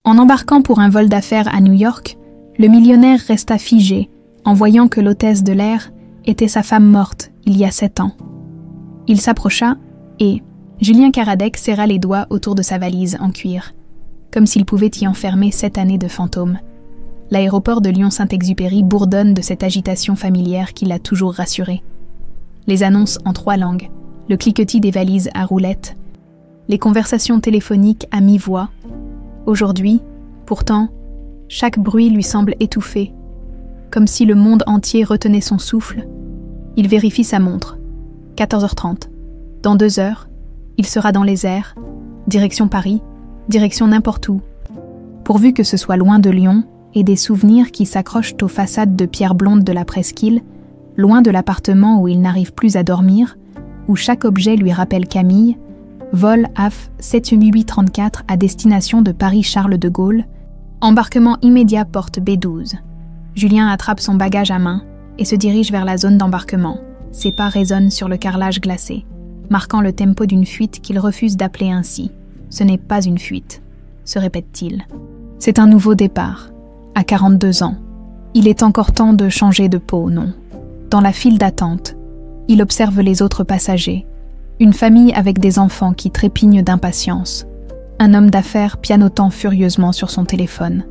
En embarquant pour un vol d'affaires à New York, le millionnaire resta figé en voyant que l'hôtesse de l'air était sa femme morte il y a 7 ans. Il s'approcha et Julien Karadec serra les doigts autour de sa valise en cuir, comme s'il pouvait y enfermer 7 années de fantômes. L'aéroport de Lyon-Saint-Exupéry bourdonne de cette agitation familière qui l'a toujours rassuré. Les annonces en 3 langues, le cliquetis des valises à roulettes, les conversations téléphoniques à mi-voix. Aujourd'hui, pourtant, chaque bruit lui semble étouffé, comme si le monde entier retenait son souffle. Il vérifie sa montre. 14h30. Dans 2 heures, il sera dans les airs, direction Paris, direction n'importe où. Pourvu que ce soit loin de Lyon et des souvenirs qui s'accrochent aux façades de pierre blonde de la presqu'île, loin de l'appartement où il n'arrive plus à dormir, où chaque objet lui rappelle Camille, vol AF 7834 à destination de Paris-Charles de Gaulle, embarquement immédiat porte B12. Julien attrape son bagage à main et se dirige vers la zone d'embarquement. Ses pas résonnent sur le carrelage glacé, marquant le tempo d'une fuite qu'il refuse d'appeler ainsi. Ce n'est pas une fuite, se répète-t-il. C'est un nouveau départ, à 42 ans. Il est encore temps de changer de peau, non? Dans la file d'attente, il observe les autres passagers, une famille avec des enfants qui trépignent d'impatience, un homme d'affaires pianotant furieusement sur son téléphone,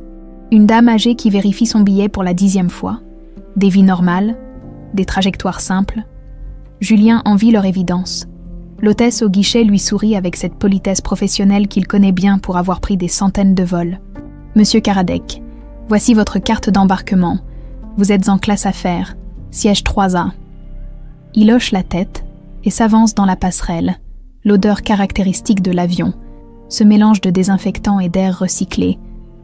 une dame âgée qui vérifie son billet pour la 10e fois, des vies normales, des trajectoires simples. Julien envie leur évidence. L'hôtesse au guichet lui sourit avec cette politesse professionnelle qu'il connaît bien pour avoir pris des centaines de vols. « Monsieur Karadec, voici votre carte d'embarquement. Vous êtes en classe affaires, siège 3A. » Il hoche la tête et s'avance dans la passerelle, l'odeur caractéristique de l'avion, ce mélange de désinfectant et d'air recyclé,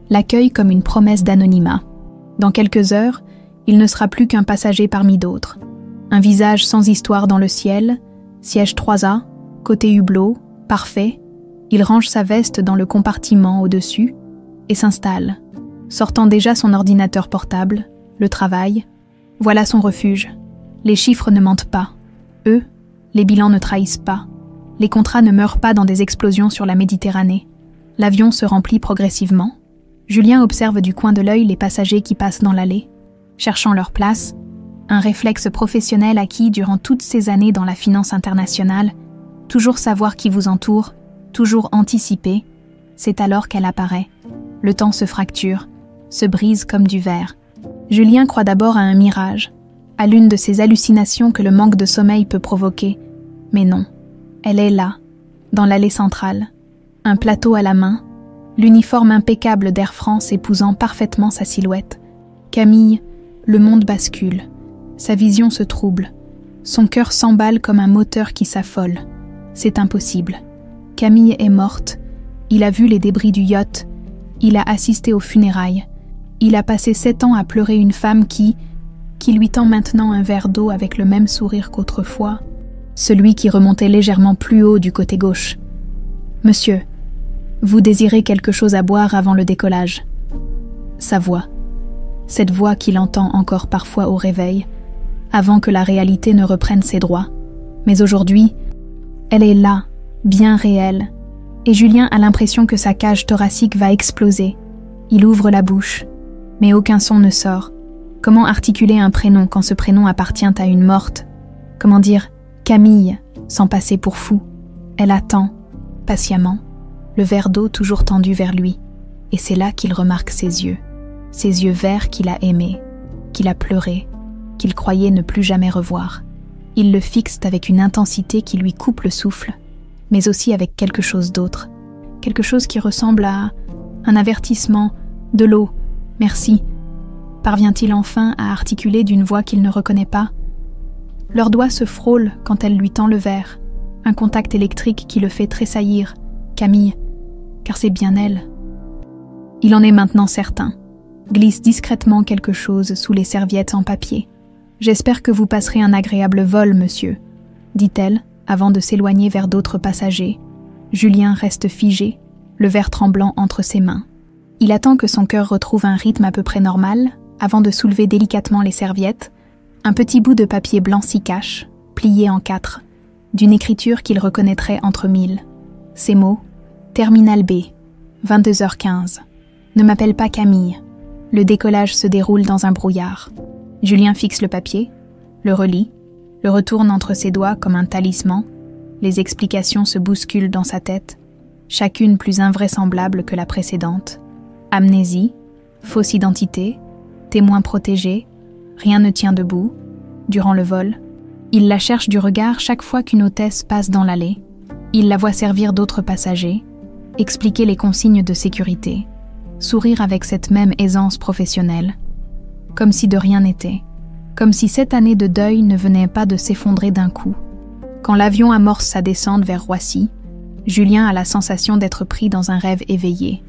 l'accueille comme une promesse d'anonymat. Dans quelques heures, il ne sera plus qu'un passager parmi d'autres. Un visage sans histoire dans le ciel, siège 3A, côté hublot, parfait. Il range sa veste dans le compartiment au-dessus et s'installe, sortant déjà son ordinateur portable, le travail. Voilà son refuge. Les chiffres ne mentent pas. Eux, les bilans ne trahissent pas. Les contrats ne meurent pas dans des explosions sur la Méditerranée. L'avion se remplit progressivement. Julien observe du coin de l'œil les passagers qui passent dans l'allée, cherchant leur place, un réflexe professionnel acquis durant toutes ces années dans la finance internationale, toujours savoir qui vous entoure, toujours anticiper. C'est alors qu'elle apparaît. Le temps se fracture, se brise comme du verre. Julien croit d'abord à un mirage, à l'une de ces hallucinations que le manque de sommeil peut provoquer. Mais non, elle est là, dans l'allée centrale, un plateau à la main, l'uniforme impeccable d'Air France épousant parfaitement sa silhouette. Camille, le monde bascule, sa vision se trouble, son cœur s'emballe comme un moteur qui s'affole. C'est impossible. Camille est morte, il a vu les débris du yacht, il a assisté aux funérailles, il a passé 7 ans à pleurer une femme qui lui tend maintenant un verre d'eau avec le même sourire qu'autrefois, celui qui remontait légèrement plus haut du côté gauche. « Monsieur, vous désirez quelque chose à boire avant le décollage ?» Sa voix, cette voix qu'il entend encore parfois au réveil, avant que la réalité ne reprenne ses droits. Mais aujourd'hui, elle est là, bien réelle, et Julien a l'impression que sa cage thoracique va exploser. Il ouvre la bouche, mais aucun son ne sort. Comment articuler un prénom quand ce prénom appartient à une morte? Comment dire « Camille » sans passer pour fou? Elle attend, patiemment, le verre d'eau toujours tendu vers lui, et c'est là qu'il remarque ses yeux verts qu'il a aimés, qu'il a pleurés, qu'il croyait ne plus jamais revoir. Il le fixe avec une intensité qui lui coupe le souffle, mais aussi avec quelque chose d'autre, quelque chose qui ressemble à un avertissement, de l'eau, merci. Parvient-il enfin à articuler d'une voix qu'il ne reconnaît pas? Leurs doigts se frôlent quand elle lui tend le verre, un contact électrique qui le fait tressaillir. Camille, car c'est bien elle. Il en est maintenant certain. Glisse discrètement quelque chose sous les serviettes en papier. « J'espère que vous passerez un agréable vol, monsieur », dit-elle, avant de s'éloigner vers d'autres passagers. Julien reste figé, le verre tremblant entre ses mains. Il attend que son cœur retrouve un rythme à peu près normal, avant de soulever délicatement les serviettes. Un petit bout de papier blanc s'y cache, plié en 4, d'une écriture qu'il reconnaîtrait entre 1000. Ces mots, Terminal B, 22h15. Ne m'appelle pas Camille. Le décollage se déroule dans un brouillard. Julien fixe le papier, le relit, le retourne entre ses doigts comme un talisman. Les explications se bousculent dans sa tête, chacune plus invraisemblable que la précédente. Amnésie, fausse identité, témoin protégé, rien ne tient debout. Durant le vol, il la cherche du regard chaque fois qu'une hôtesse passe dans l'allée. Il la voit servir d'autres passagers, expliquer les consignes de sécurité, sourire avec cette même aisance professionnelle, comme si de rien n'était, comme si cette année de deuil ne venait pas de s'effondrer d'un coup. Quand l'avion amorce sa descente vers Roissy, Julien a la sensation d'être pris dans un rêve éveillé.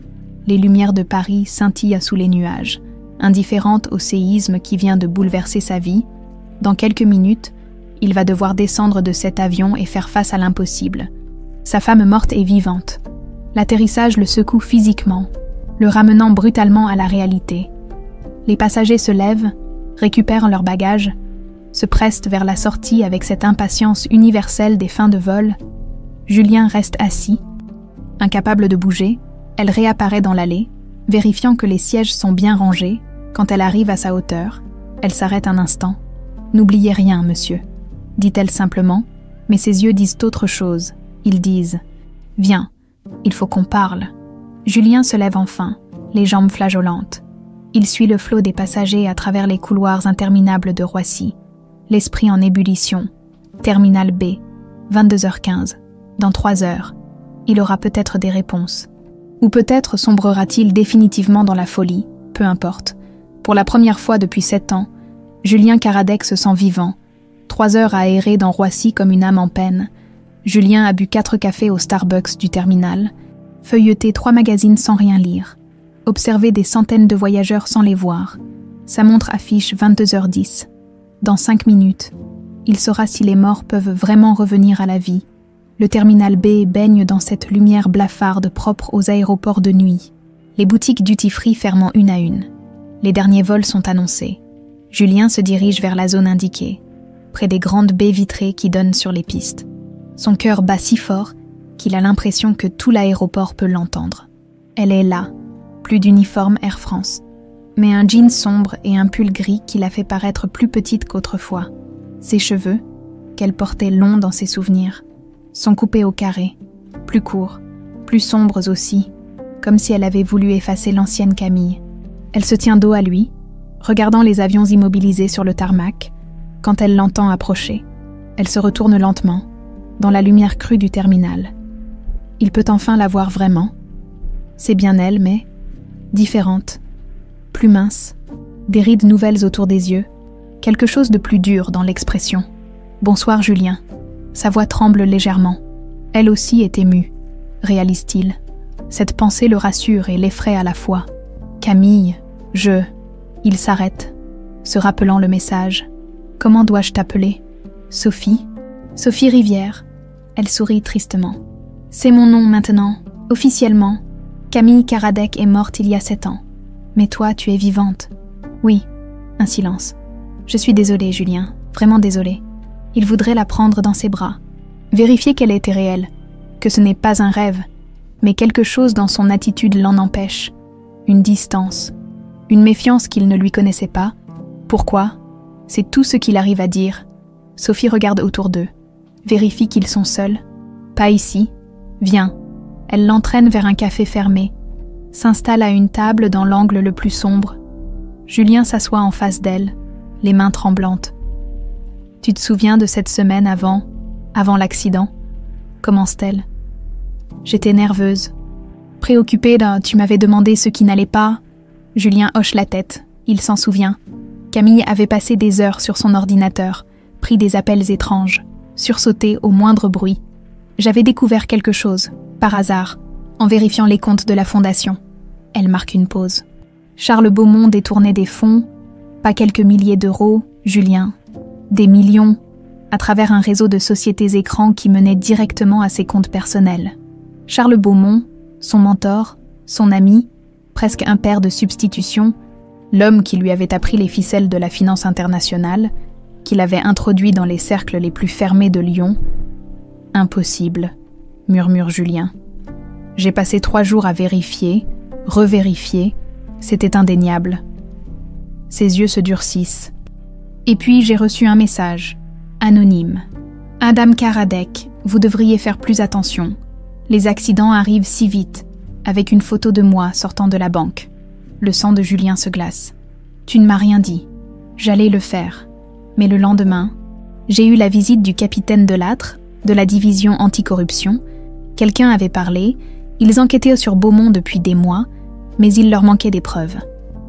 Les lumières de Paris scintillent sous les nuages, indifférente au séisme qui vient de bouleverser sa vie. Dans quelques minutes, il va devoir descendre de cet avion et faire face à l'impossible. Sa femme morte est vivante. L'atterrissage le secoue physiquement, le ramenant brutalement à la réalité. Les passagers se lèvent, récupèrent leurs bagages, se pressent vers la sortie avec cette impatience universelle des fins de vol. Julien reste assis. Incapable de bouger, elle réapparaît dans l'allée, vérifiant que les sièges sont bien rangés. Quand elle arrive à sa hauteur, elle s'arrête un instant. « N'oubliez rien, monsieur », dit-elle simplement, mais ses yeux disent autre chose. Ils disent « Viens, il faut qu'on parle ». Julien se lève enfin, les jambes flageolantes. Il suit le flot des passagers à travers les couloirs interminables de Roissy, l'esprit en ébullition. Terminal B, 22h15. Dans 3 heures, il aura peut-être des réponses. Ou peut-être sombrera-t-il définitivement dans la folie, peu importe. Pour la première fois depuis 7 ans, Julien Karadec se sent vivant. 3 heures à errer dans Roissy comme une âme en peine. Julien a bu 4 cafés au Starbucks du terminal, feuilleté 3 magazines sans rien lire, observé des centaines de voyageurs sans les voir. Sa montre affiche 22h10. Dans 5 minutes, il saura si les morts peuvent vraiment revenir à la vie. Le terminal B baigne dans cette lumière blafarde propre aux aéroports de nuit. Les boutiques duty-free ferment une à une. Les derniers vols sont annoncés. Julien se dirige vers la zone indiquée, près des grandes baies vitrées qui donnent sur les pistes. Son cœur bat si fort qu'il a l'impression que tout l'aéroport peut l'entendre. Elle est là, plus d'uniforme Air France, mais un jean sombre et un pull gris qui la fait paraître plus petite qu'autrefois. Ses cheveux, qu'elle portait longs dans ses souvenirs, sont coupés au carré, plus courts, plus sombres aussi, comme si elle avait voulu effacer l'ancienne Camille. Elle se tient dos à lui, regardant les avions immobilisés sur le tarmac. Quand elle l'entend approcher, elle se retourne lentement, dans la lumière crue du terminal. Il peut enfin la voir vraiment. C'est bien elle, mais différente, plus mince, des rides nouvelles autour des yeux, quelque chose de plus dur dans l'expression. « Bonsoir, Julien ». Sa voix tremble légèrement. Elle aussi est émue, réalise-t-il. Cette pensée le rassure et l'effraie à la fois. « Camille, je… » Il s'arrête, se rappelant le message. « Comment dois-je t'appeler ? Sophie ? Sophie Rivière. » Elle sourit tristement. « C'est mon nom maintenant, officiellement. Camille Karadec est morte il y a 7 ans. Mais toi, tu es vivante. » « Oui. » Un silence. « Je suis désolée, Julien, vraiment désolée. » Il voudrait la prendre dans ses bras, vérifier qu'elle était réelle, que ce n'est pas un rêve, mais quelque chose dans son attitude l'en empêche. Une distance, une méfiance qu'il ne lui connaissait pas. Pourquoi ? C'est tout ce qu'il arrive à dire. Sophie regarde autour d'eux, vérifie qu'ils sont seuls. Pas ici. Viens. Elle l'entraîne vers un café fermé, s'installe à une table dans l'angle le plus sombre. Julien s'assoit en face d'elle, les mains tremblantes. « Tu te souviens de cette semaine avant l'accident ?» commence-t-elle. « J'étais nerveuse. Préoccupée d'un « tu m'avais demandé ce qui n'allait pas ?» Julien hoche la tête, il s'en souvient. Camille avait passé des heures sur son ordinateur, pris des appels étranges, sursauté au moindre bruit. J'avais découvert quelque chose, par hasard, en vérifiant les comptes de la fondation. Elle marque une pause. Charles Beaumont détournait des fonds, pas quelques milliers d'euros, Julien, des millions, à travers un réseau de sociétés écrans qui menait directement à ses comptes personnels. Charles Beaumont, son mentor, son ami, presque un père de substitution, l'homme qui lui avait appris les ficelles de la finance internationale, qui l'avait introduit dans les cercles les plus fermés de Lyon. « Impossible », murmure Julien. « J'ai passé 3 jours à vérifier, revérifié, c'était indéniable. Ses yeux se durcissent. Et puis j'ai reçu un message, anonyme. « Adam Karadec, vous devriez faire plus attention. Les accidents arrivent si vite, avec une photo de moi sortant de la banque. » Le sang de Julien se glace. « Tu ne m'as rien dit. J'allais le faire. Mais le lendemain, j'ai eu la visite du capitaine Delattre, de la division anticorruption. Quelqu'un avait parlé, ils enquêtaient sur Beaumont depuis des mois, mais il leur manquait des preuves.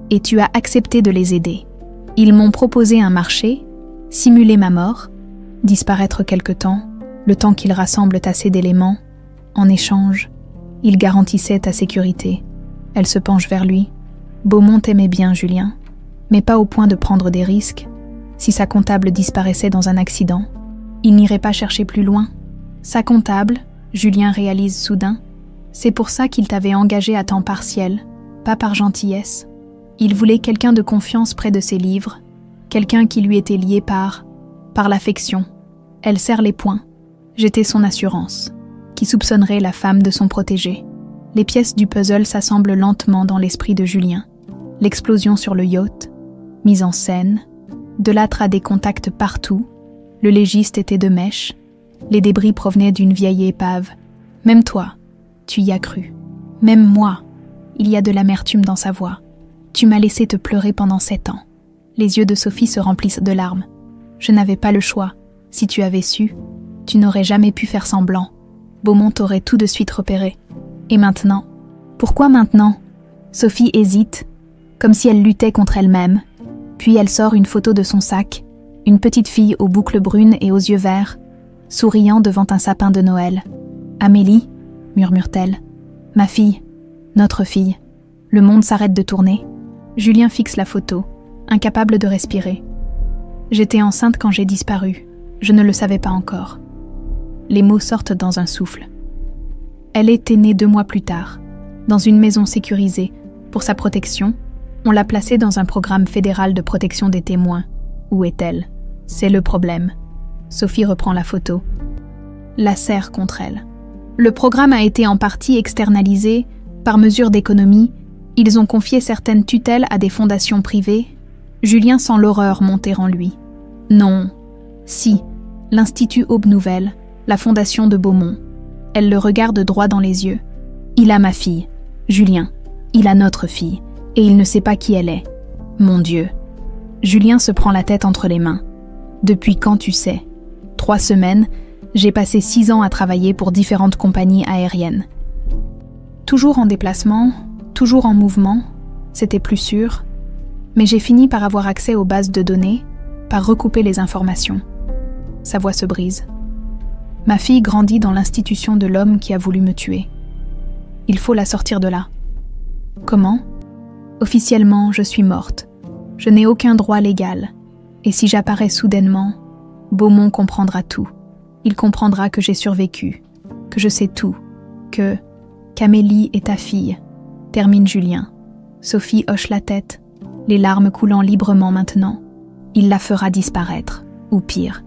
Et tu as accepté de les aider. Ils m'ont proposé un marché, simuler ma mort, disparaître quelque temps, le temps qu'ils rassemblent assez d'éléments. En échange, ils garantissaient ta sécurité. » Elle se penche vers lui. Beaumont aimait bien Julien, mais pas au point de prendre des risques. Si sa comptable disparaissait dans un accident, il n'irait pas chercher plus loin. Sa comptable, Julien réalise soudain, c'est pour ça qu'il t'avait engagé à temps partiel, pas par gentillesse. Il voulait quelqu'un de confiance près de ses livres, quelqu'un qui lui était lié par l'affection. Elle serre les poings. J'étais son assurance. Qui soupçonnerait la femme de son protégé? Les pièces du puzzle s'assemblent lentement dans l'esprit de Julien. L'explosion sur le yacht, mise en scène, Delattre a des contacts partout, le légiste était de mèche, les débris provenaient d'une vieille épave. Même toi, tu y as cru. Même moi, il y a de l'amertume dans sa voix. Tu m'as laissé te pleurer pendant 7 ans. Les yeux de Sophie se remplissent de larmes. Je n'avais pas le choix. Si tu avais su, tu n'aurais jamais pu faire semblant. Beaumont t'aurait tout de suite repéré. Et maintenant? Pourquoi maintenant? Sophie hésite, comme si elle luttait contre elle-même. Puis elle sort une photo de son sac, une petite fille aux boucles brunes et aux yeux verts, souriant devant un sapin de Noël. « Amélie » murmure-t-elle. « Ma fille, notre fille. Le monde s'arrête de tourner. » Julien fixe la photo, incapable de respirer. « J'étais enceinte quand j'ai disparu. Je ne le savais pas encore. » Les mots sortent dans un souffle. Elle était née 2 mois plus tard, dans une maison sécurisée. Pour sa protection, on l'a placée dans un programme fédéral de protection des témoins. Où est-elle? C'est le problème. Sophie reprend la photo. La serre contre elle. Le programme a été en partie externalisé. Par mesure d'économie, ils ont confié certaines tutelles à des fondations privées. Julien sent l'horreur monter en lui. Non. Si. L'Institut Aube Nouvelle, la fondation de Beaumont. Elle le regarde droit dans les yeux. Il a ma fille. Julien. Il a notre fille. Et il ne sait pas qui elle est. Mon Dieu. Julien se prend la tête entre les mains. Depuis quand tu sais? 3 semaines, j'ai passé 6 ans à travailler pour différentes compagnies aériennes. Toujours en déplacement, toujours en mouvement, c'était plus sûr, mais j'ai fini par avoir accès aux bases de données, par recouper les informations. Sa voix se brise. Ma fille grandit dans l'institution de l'homme qui a voulu me tuer. Il faut la sortir de là. Comment? Officiellement, je suis morte. Je n'ai aucun droit légal. Et si j'apparais soudainement, Beaumont comprendra tout. Il comprendra que j'ai survécu, que je sais tout, qu'Amélie est ta fille, termine Julien. Sophie hoche la tête, les larmes coulant librement maintenant. Il la fera disparaître, ou pire.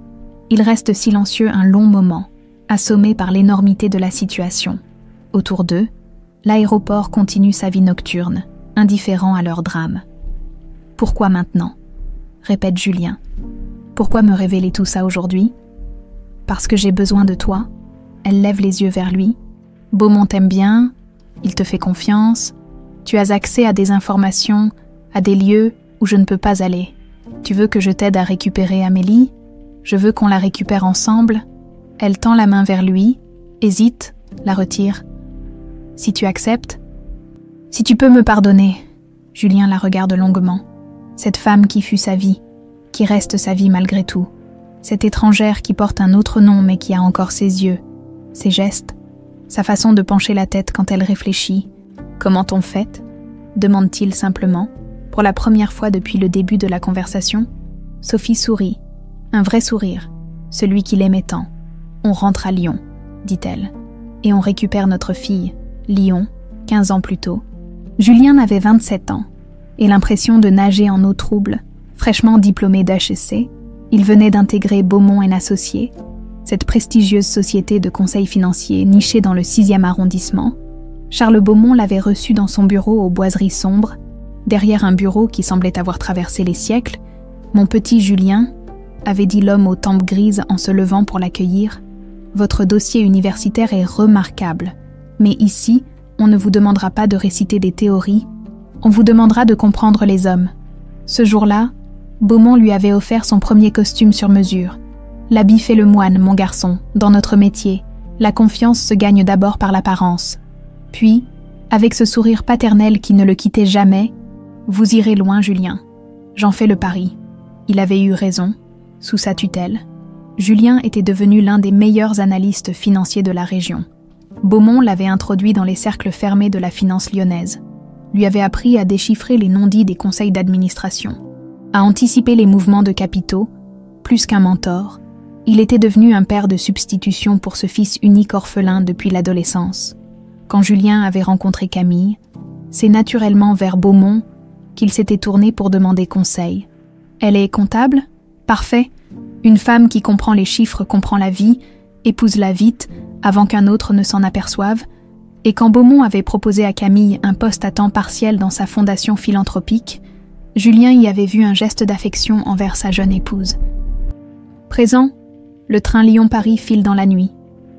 Il reste silencieux un long moment, assommé par l'énormité de la situation. Autour d'eux, l'aéroport continue sa vie nocturne, indifférent à leur drame. « Pourquoi maintenant ?» répète Julien. « Pourquoi me révéler tout ça aujourd'hui ?»« Parce que j'ai besoin de toi. » Elle lève les yeux vers lui. « Beaumont t'aime bien, il te fait confiance. Tu as accès à des informations, à des lieux où je ne peux pas aller. Tu veux que je t'aide à récupérer Amélie? Je veux qu'on la récupère ensemble. » Elle tend la main vers lui, hésite, la retire. « Si tu acceptes, si tu peux me pardonner. » Julien la regarde longuement. Cette femme qui fut sa vie, qui reste sa vie malgré tout. Cette étrangère qui porte un autre nom mais qui a encore ses yeux, ses gestes, sa façon de pencher la tête quand elle réfléchit. « Comment on fait ?» demande-t-il simplement, pour la première fois depuis le début de la conversation. Sophie sourit, un vrai sourire, celui qu'il aimait tant. « On rentre à Lyon, dit-elle, et on récupère notre fille, Lyon, 15 ans plus tôt. » Julien avait 27 ans, et l'impression de nager en eau trouble. Fraîchement diplômé d'HEC, il venait d'intégrer Beaumont & Associés, cette prestigieuse société de conseil financier nichée dans le 6e arrondissement. Charles Beaumont l'avait reçu dans son bureau aux boiseries sombres, derrière un bureau qui semblait avoir traversé les siècles. Mon petit Julien, avait dit l'homme aux tempes grises en se levant pour l'accueillir, votre dossier universitaire est remarquable, mais ici, on ne vous demandera pas de réciter des théories, on vous demandera de comprendre les hommes. Ce jour-là, Beaumont lui avait offert son premier costume sur mesure. L'habit fait le moine, mon garçon, dans notre métier. La confiance se gagne d'abord par l'apparence. Puis, avec ce sourire paternel qui ne le quittait jamais, vous irez loin, Julien. J'en fais le pari. Il avait eu raison. Sous sa tutelle, Julien était devenu l'un des meilleurs analystes financiers de la région. Beaumont l'avait introduit dans les cercles fermés de la finance lyonnaise, lui avait appris à déchiffrer les non-dits des conseils d'administration, à anticiper les mouvements de capitaux. Plus qu'un mentor, il était devenu un père de substitution pour ce fils unique orphelin depuis l'adolescence. Quand Julien avait rencontré Camille, c'est naturellement vers Beaumont qu'il s'était tourné pour demander conseil. Elle est comptable ? Parfait. Une femme qui comprend les chiffres comprend la vie, épouse-la vite, avant qu'un autre ne s'en aperçoive. Et quand Beaumont avait proposé à Camille un poste à temps partiel dans sa fondation philanthropique, Julien y avait vu un geste d'affection envers sa jeune épouse. Présent, le train Lyon-Paris file dans la nuit.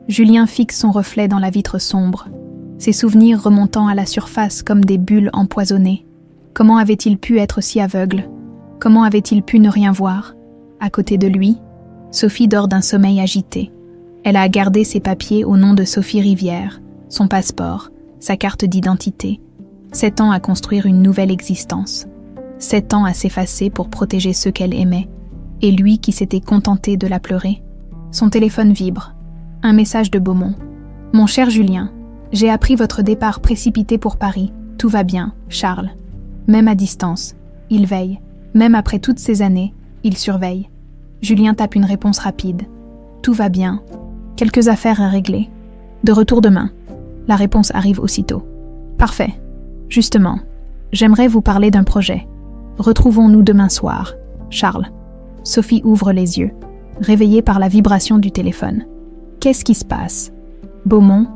Julien fixe son reflet dans la vitre sombre, ses souvenirs remontant à la surface comme des bulles empoisonnées. Comment avait-il pu être si aveugle ? Comment avait-il pu ne rien voir ? À côté de lui, Sophie dort d'un sommeil agité. Elle a gardé ses papiers au nom de Sophie Rivière, son passeport, sa carte d'identité. 7 ans à construire une nouvelle existence. 7 ans à s'effacer pour protéger ceux qu'elle aimait. Et lui qui s'était contenté de la pleurer. Son téléphone vibre. Un message de Beaumont. « Mon cher Julien, j'ai appris votre départ précipité pour Paris. Tout va bien, Charles. Même à distance, il veille. Même après toutes ces années, il surveille. » Julien tape une réponse rapide. « Tout va bien. Quelques affaires à régler. De retour demain. » La réponse arrive aussitôt. « Parfait. Justement, j'aimerais vous parler d'un projet. Retrouvons-nous demain soir. Charles. » Sophie ouvre les yeux, réveillée par la vibration du téléphone. « Qu'est-ce qui se passe ? » Beaumont,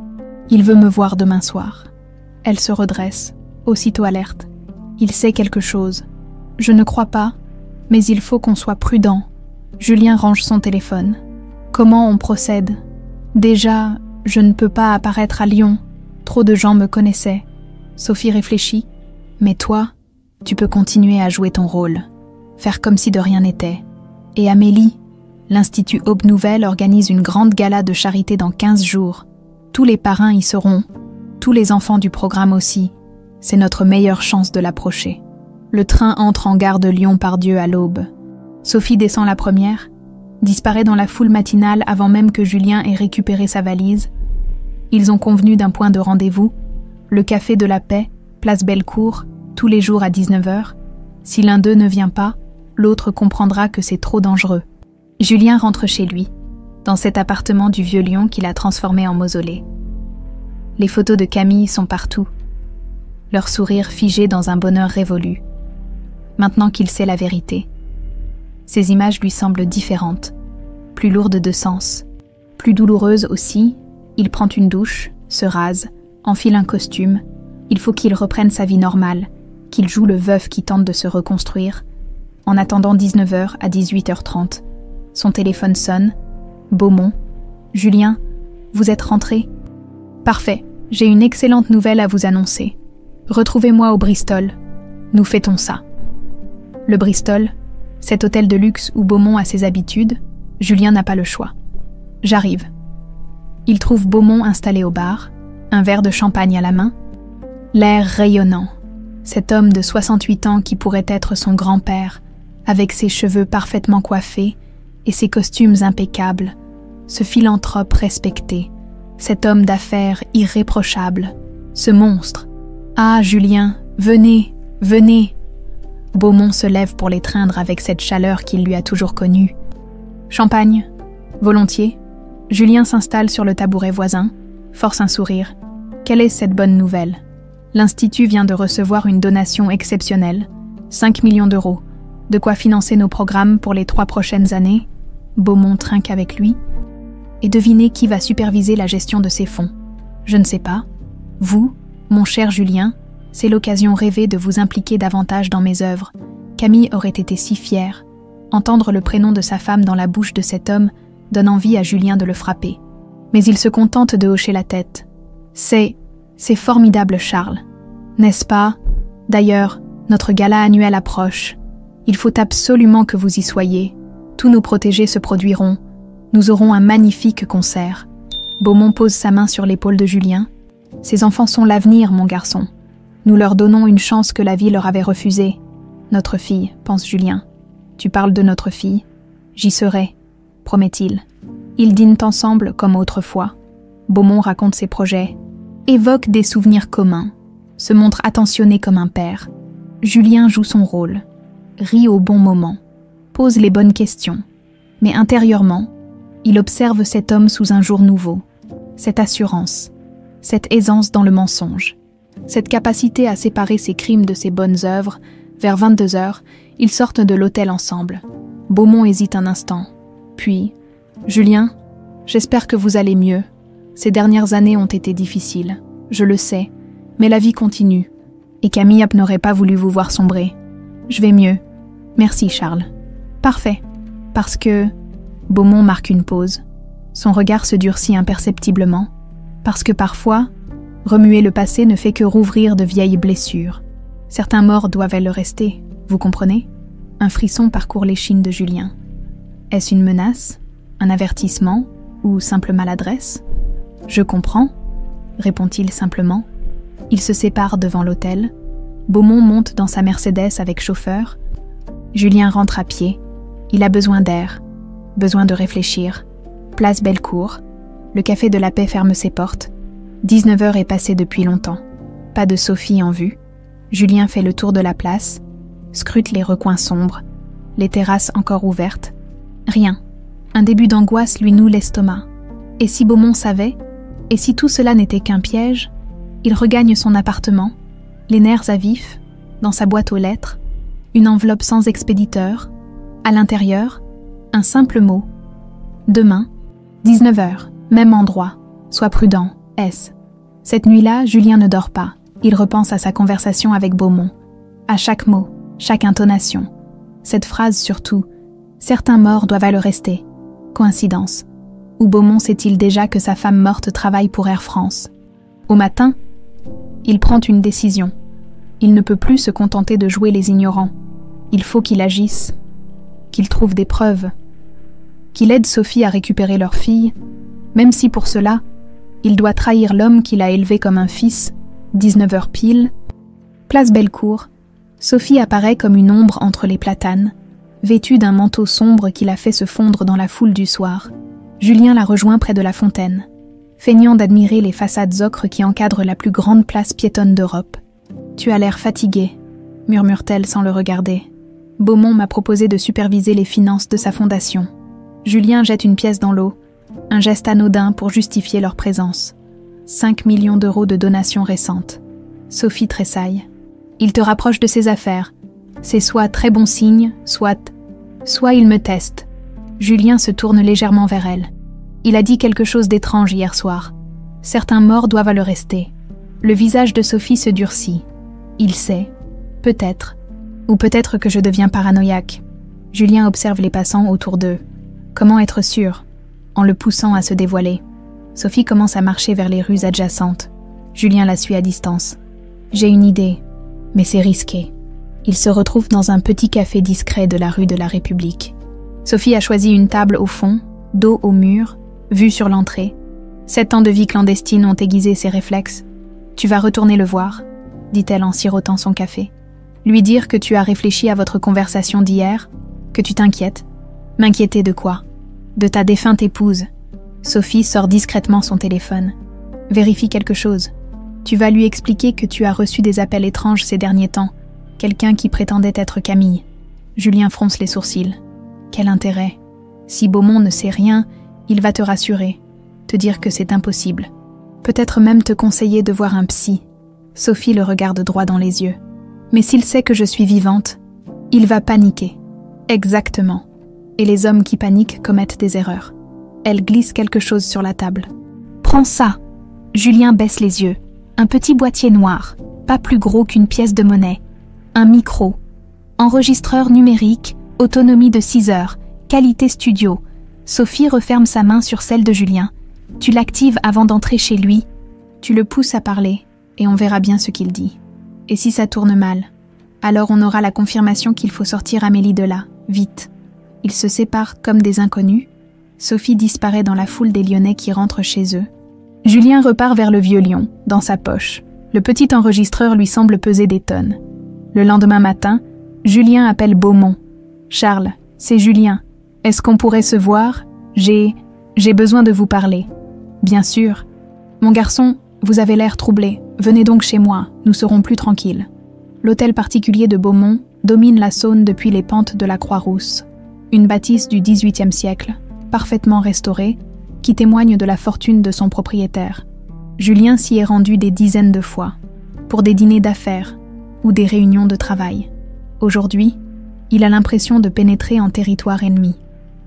il veut me voir demain soir. Elle se redresse, aussitôt alerte. Il sait quelque chose. Je ne crois pas, mais il faut qu'on soit prudent. Julien range son téléphone. Comment on procède ? Déjà, je ne peux pas apparaître à Lyon. Trop de gens me connaissaient. Sophie réfléchit. Mais toi, tu peux continuer à jouer ton rôle. Faire comme si de rien n'était. Et Amélie, l'Institut Aube Nouvelle organise une grande gala de charité dans 15 jours. Tous les parrains y seront. Tous les enfants du programme aussi. C'est notre meilleure chance de l'approcher. Le train entre en gare de Lyon-Pardieu à l'aube. Sophie descend la première, disparaît dans la foule matinale avant même que Julien ait récupéré sa valise. Ils ont convenu d'un point de rendez-vous, le Café de la Paix, place Bellecour, tous les jours à 19h. Si l'un d'eux ne vient pas, l'autre comprendra que c'est trop dangereux. Julien rentre chez lui, dans cet appartement du vieux Lyon qu'il a transformé en mausolée. Les photos de Camille sont partout, leur sourire figé dans un bonheur révolu. Maintenant qu'il sait la vérité, ces images lui semblent différentes, plus lourdes de sens, plus douloureuses aussi. Il prend une douche, se rase, enfile un costume. Il faut qu'il reprenne sa vie normale, qu'il joue le veuf qui tente de se reconstruire. En attendant 19h à 18h30, son téléphone sonne. Beaumont. « Julien, vous êtes rentré ? Parfait, j'ai une excellente nouvelle à vous annoncer. Retrouvez-moi au Bristol. Nous fêtons ça. » Le Bristol, cet hôtel de luxe où Beaumont a ses habitudes, Julien n'a pas le choix. J'arrive. Il trouve Beaumont installé au bar, un verre de champagne à la main, l'air rayonnant. Cet homme de 68 ans qui pourrait être son grand-père, avec ses cheveux parfaitement coiffés et ses costumes impeccables, ce philanthrope respecté, cet homme d'affaires irréprochable, ce monstre. « Ah, Julien, venez, venez !» Beaumont se lève pour l'étreindre avec cette chaleur qu'il lui a toujours connue. « Champagne ? Volontiers ?» Julien s'installe sur le tabouret voisin, force un sourire. Quelle est cette bonne nouvelle ? L'Institut vient de recevoir une donation exceptionnelle, 5 millions d'euros, de quoi financer nos programmes pour les 3 prochaines années. Beaumont trinque avec lui. Et devinez qui va superviser la gestion de ces fonds. Je ne sais pas. Vous, Mon cher Julien, c'est l'occasion rêvée de vous impliquer davantage dans mes œuvres. Camille aurait été si fière. Entendre le prénom de sa femme dans la bouche de cet homme donne envie à Julien de le frapper. Mais il se contente de hocher la tête. C'est formidable, Charles. N'est-ce pas? D'ailleurs, notre gala annuel approche. Il faut absolument que vous y soyez. Tous nos protégés se produiront. Nous aurons un magnifique concert. Beaumont pose sa main sur l'épaule de Julien. Ces enfants sont l'avenir, mon garçon. Nous leur donnons une chance que la vie leur avait refusée. Notre fille, pense Julien. Tu parles de notre fille? J'y serai, promet-il. Ils dînent ensemble comme autrefois. Beaumont raconte ses projets, évoque des souvenirs communs, se montre attentionné comme un père. Julien joue son rôle, rit au bon moment, pose les bonnes questions. Mais intérieurement, il observe cet homme sous un jour nouveau, cette assurance, cette aisance dans le mensonge, cette capacité à séparer ses crimes de ses bonnes œuvres. Vers 22h, ils sortent de l'hôtel ensemble. Beaumont hésite un instant. Puis, « Julien, j'espère que vous allez mieux. Ces dernières années ont été difficiles, je le sais, mais la vie continue. Et Camille n'aurait pas voulu vous voir sombrer. Je vais mieux. Merci, Charles. Parfait. Parce que... » Beaumont marque une pause. Son regard se durcit imperceptiblement. Parce que parfois, remuer le passé ne fait que rouvrir de vieilles blessures. Certains morts doivent le rester, vous comprenez? Un frisson parcourt l'échine de Julien. Est-ce une menace? Un avertissement? Ou simple maladresse? Je comprends, répond-il simplement. Ils se séparent devant l'hôtel. Beaumont monte dans sa Mercedes avec chauffeur. Julien rentre à pied. Il a besoin d'air, besoin de réfléchir. Place Bellecour. Le Café de la Paix ferme ses portes. 19h est passée depuis longtemps. Pas de Sophie en vue. Julien fait le tour de la place, scrute les recoins sombres, les terrasses encore ouvertes. Rien. Un début d'angoisse lui noue l'estomac. Et si Beaumont savait? Et si tout cela n'était qu'un piège? Il regagne son appartement, les nerfs à vif, dans sa boîte aux lettres, une enveloppe sans expéditeur. À l'intérieur, un simple mot. Demain, 19h, même endroit. Sois prudent, S. Cette nuit-là, Julien ne dort pas. Il repense à sa conversation avec Beaumont, à chaque mot, chaque intonation. Cette phrase surtout, certains morts doivent le rester. Coïncidence. Ou Beaumont sait-il déjà que sa femme morte travaille pour Air France? Au matin, il prend une décision. Il ne peut plus se contenter de jouer les ignorants. Il faut qu'il agisse, qu'il trouve des preuves, qu'il aide Sophie à récupérer leur fille, même si pour cela, il doit trahir l'homme qu'il a élevé comme un fils. 19h pile, place Bellecour, Sophie apparaît comme une ombre entre les platanes, vêtue d'un manteau sombre qui la fait se fondre dans la foule du soir. Julien la rejoint près de la fontaine, feignant d'admirer les façades ocres qui encadrent la plus grande place piétonne d'Europe. « Tu as l'air fatigué », murmure-t-elle sans le regarder. Beaumont m'a proposé de superviser les finances de sa fondation. Julien jette une pièce dans l'eau, un geste anodin pour justifier leur présence. 5 millions d'euros de donations récentes. Sophie tressaille. Il te rapproche de ses affaires. C'est soit très bon signe, soit il me teste. Julien se tourne légèrement vers elle. Il a dit quelque chose d'étrange hier soir. Certains morts doivent le rester. Le visage de Sophie se durcit. Il sait. Peut-être. Ou peut-être que je deviens paranoïaque. Julien observe les passants autour d'eux. Comment être sûr? En le poussant à se dévoiler. Sophie commence à marcher vers les rues adjacentes. Julien la suit à distance. J'ai une idée, mais c'est risqué. Il se retrouve dans un petit café discret de la rue de la République. Sophie a choisi une table au fond, dos au mur, vue sur l'entrée. 7 ans de vie clandestine ont aiguisé ses réflexes. Tu vas retourner le voir, dit-elle en sirotant son café. Lui dire que tu as réfléchi à votre conversation d'hier, que tu t'inquiètes. M'inquiéter de quoi? De ta défunte épouse. Sophie sort discrètement son téléphone. Vérifie quelque chose. Tu vas lui expliquer que tu as reçu des appels étranges ces derniers temps. Quelqu'un qui prétendait être Camille. Julien fronce les sourcils. Quel intérêt? Si Beaumont ne sait rien, il va te rassurer, te dire que c'est impossible. Peut-être même te conseiller de voir un psy. Sophie le regarde droit dans les yeux. Mais s'il sait que je suis vivante, il va paniquer. Exactement. Et les hommes qui paniquent commettent des erreurs. Elle glisse quelque chose sur la table. « Prends ça !» Julien baisse les yeux. Un petit boîtier noir, pas plus gros qu'une pièce de monnaie. Un micro. Enregistreur numérique, autonomie de 6 heures, qualité studio. Sophie referme sa main sur celle de Julien. Tu l'actives avant d'entrer chez lui. Tu le pousses à parler, et on verra bien ce qu'il dit. Et si ça tourne mal, alors on aura la confirmation qu'il faut sortir Amélie de là, vite. Ils se séparent comme des inconnus. Sophie disparaît dans la foule des Lyonnais qui rentrent chez eux. Julien repart vers le Vieux Lyon, dans sa poche. Le petit enregistreur lui semble peser des tonnes. Le lendemain matin, Julien appelle Beaumont. « Charles, c'est Julien. Est-ce qu'on pourrait se voir ? J'ai besoin de vous parler. »« Bien sûr. Mon garçon, vous avez l'air troublé. Venez donc chez moi, nous serons plus tranquilles. » L'hôtel particulier de Beaumont domine la Saône depuis les pentes de la Croix-Rousse. Une bâtisse du XVIIIe siècle, parfaitement restaurée, qui témoigne de la fortune de son propriétaire. Julien s'y est rendu des dizaines de fois, pour des dîners d'affaires ou des réunions de travail. Aujourd'hui, il a l'impression de pénétrer en territoire ennemi.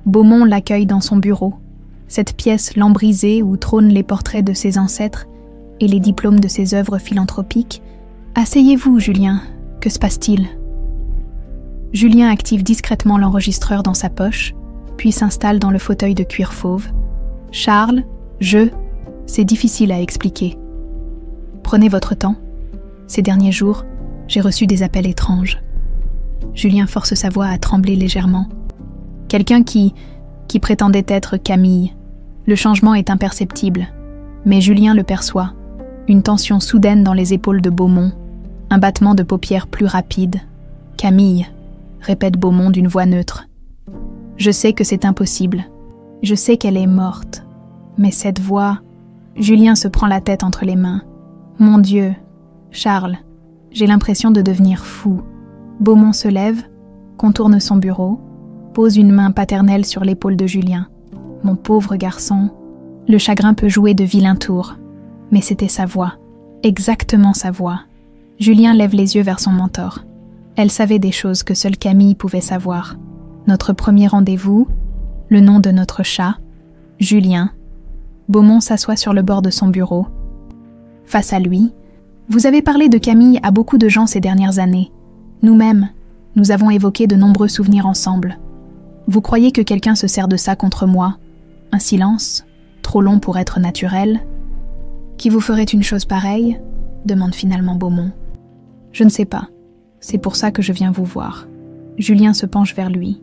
Beaumont l'accueille dans son bureau, cette pièce lambrisée où trônent les portraits de ses ancêtres et les diplômes de ses œuvres philanthropiques. « Asseyez-vous, Julien, que se passe-t-il » Julien active discrètement l'enregistreur dans sa poche, puis s'installe dans le fauteuil de cuir fauve. « Charles, c'est difficile à expliquer. Prenez votre temps. Ces derniers jours, j'ai reçu des appels étranges. » Julien force sa voix à trembler légèrement. Quelqu'un qui prétendait être Camille. Le changement est imperceptible, mais Julien le perçoit. Une tension soudaine dans les épaules de Beaumont, un battement de paupières plus rapide. « Camille », répète Beaumont d'une voix neutre. « Je sais que c'est impossible. Je sais qu'elle est morte. Mais cette voix... » Julien se prend la tête entre les mains. « Mon Dieu, Charles, j'ai l'impression de devenir fou. » Beaumont se lève, contourne son bureau, pose une main paternelle sur l'épaule de Julien. « Mon pauvre garçon, le chagrin peut jouer de vilains tours. » Mais c'était sa voix, exactement sa voix. Julien lève les yeux vers son mentor. Elle savait des choses que seule Camille pouvait savoir. Notre premier rendez-vous, le nom de notre chat, Julien. Beaumont s'assoit sur le bord de son bureau. Face à lui, vous avez parlé de Camille à beaucoup de gens ces dernières années. Nous-mêmes, nous avons évoqué de nombreux souvenirs ensemble. Vous croyez que quelqu'un se sert de ça contre moi ? Un silence, trop long pour être naturel. Qui vous ferait une chose pareille ? Demande finalement Beaumont. Je ne sais pas. C'est pour ça que je viens vous voir. Julien se penche vers lui.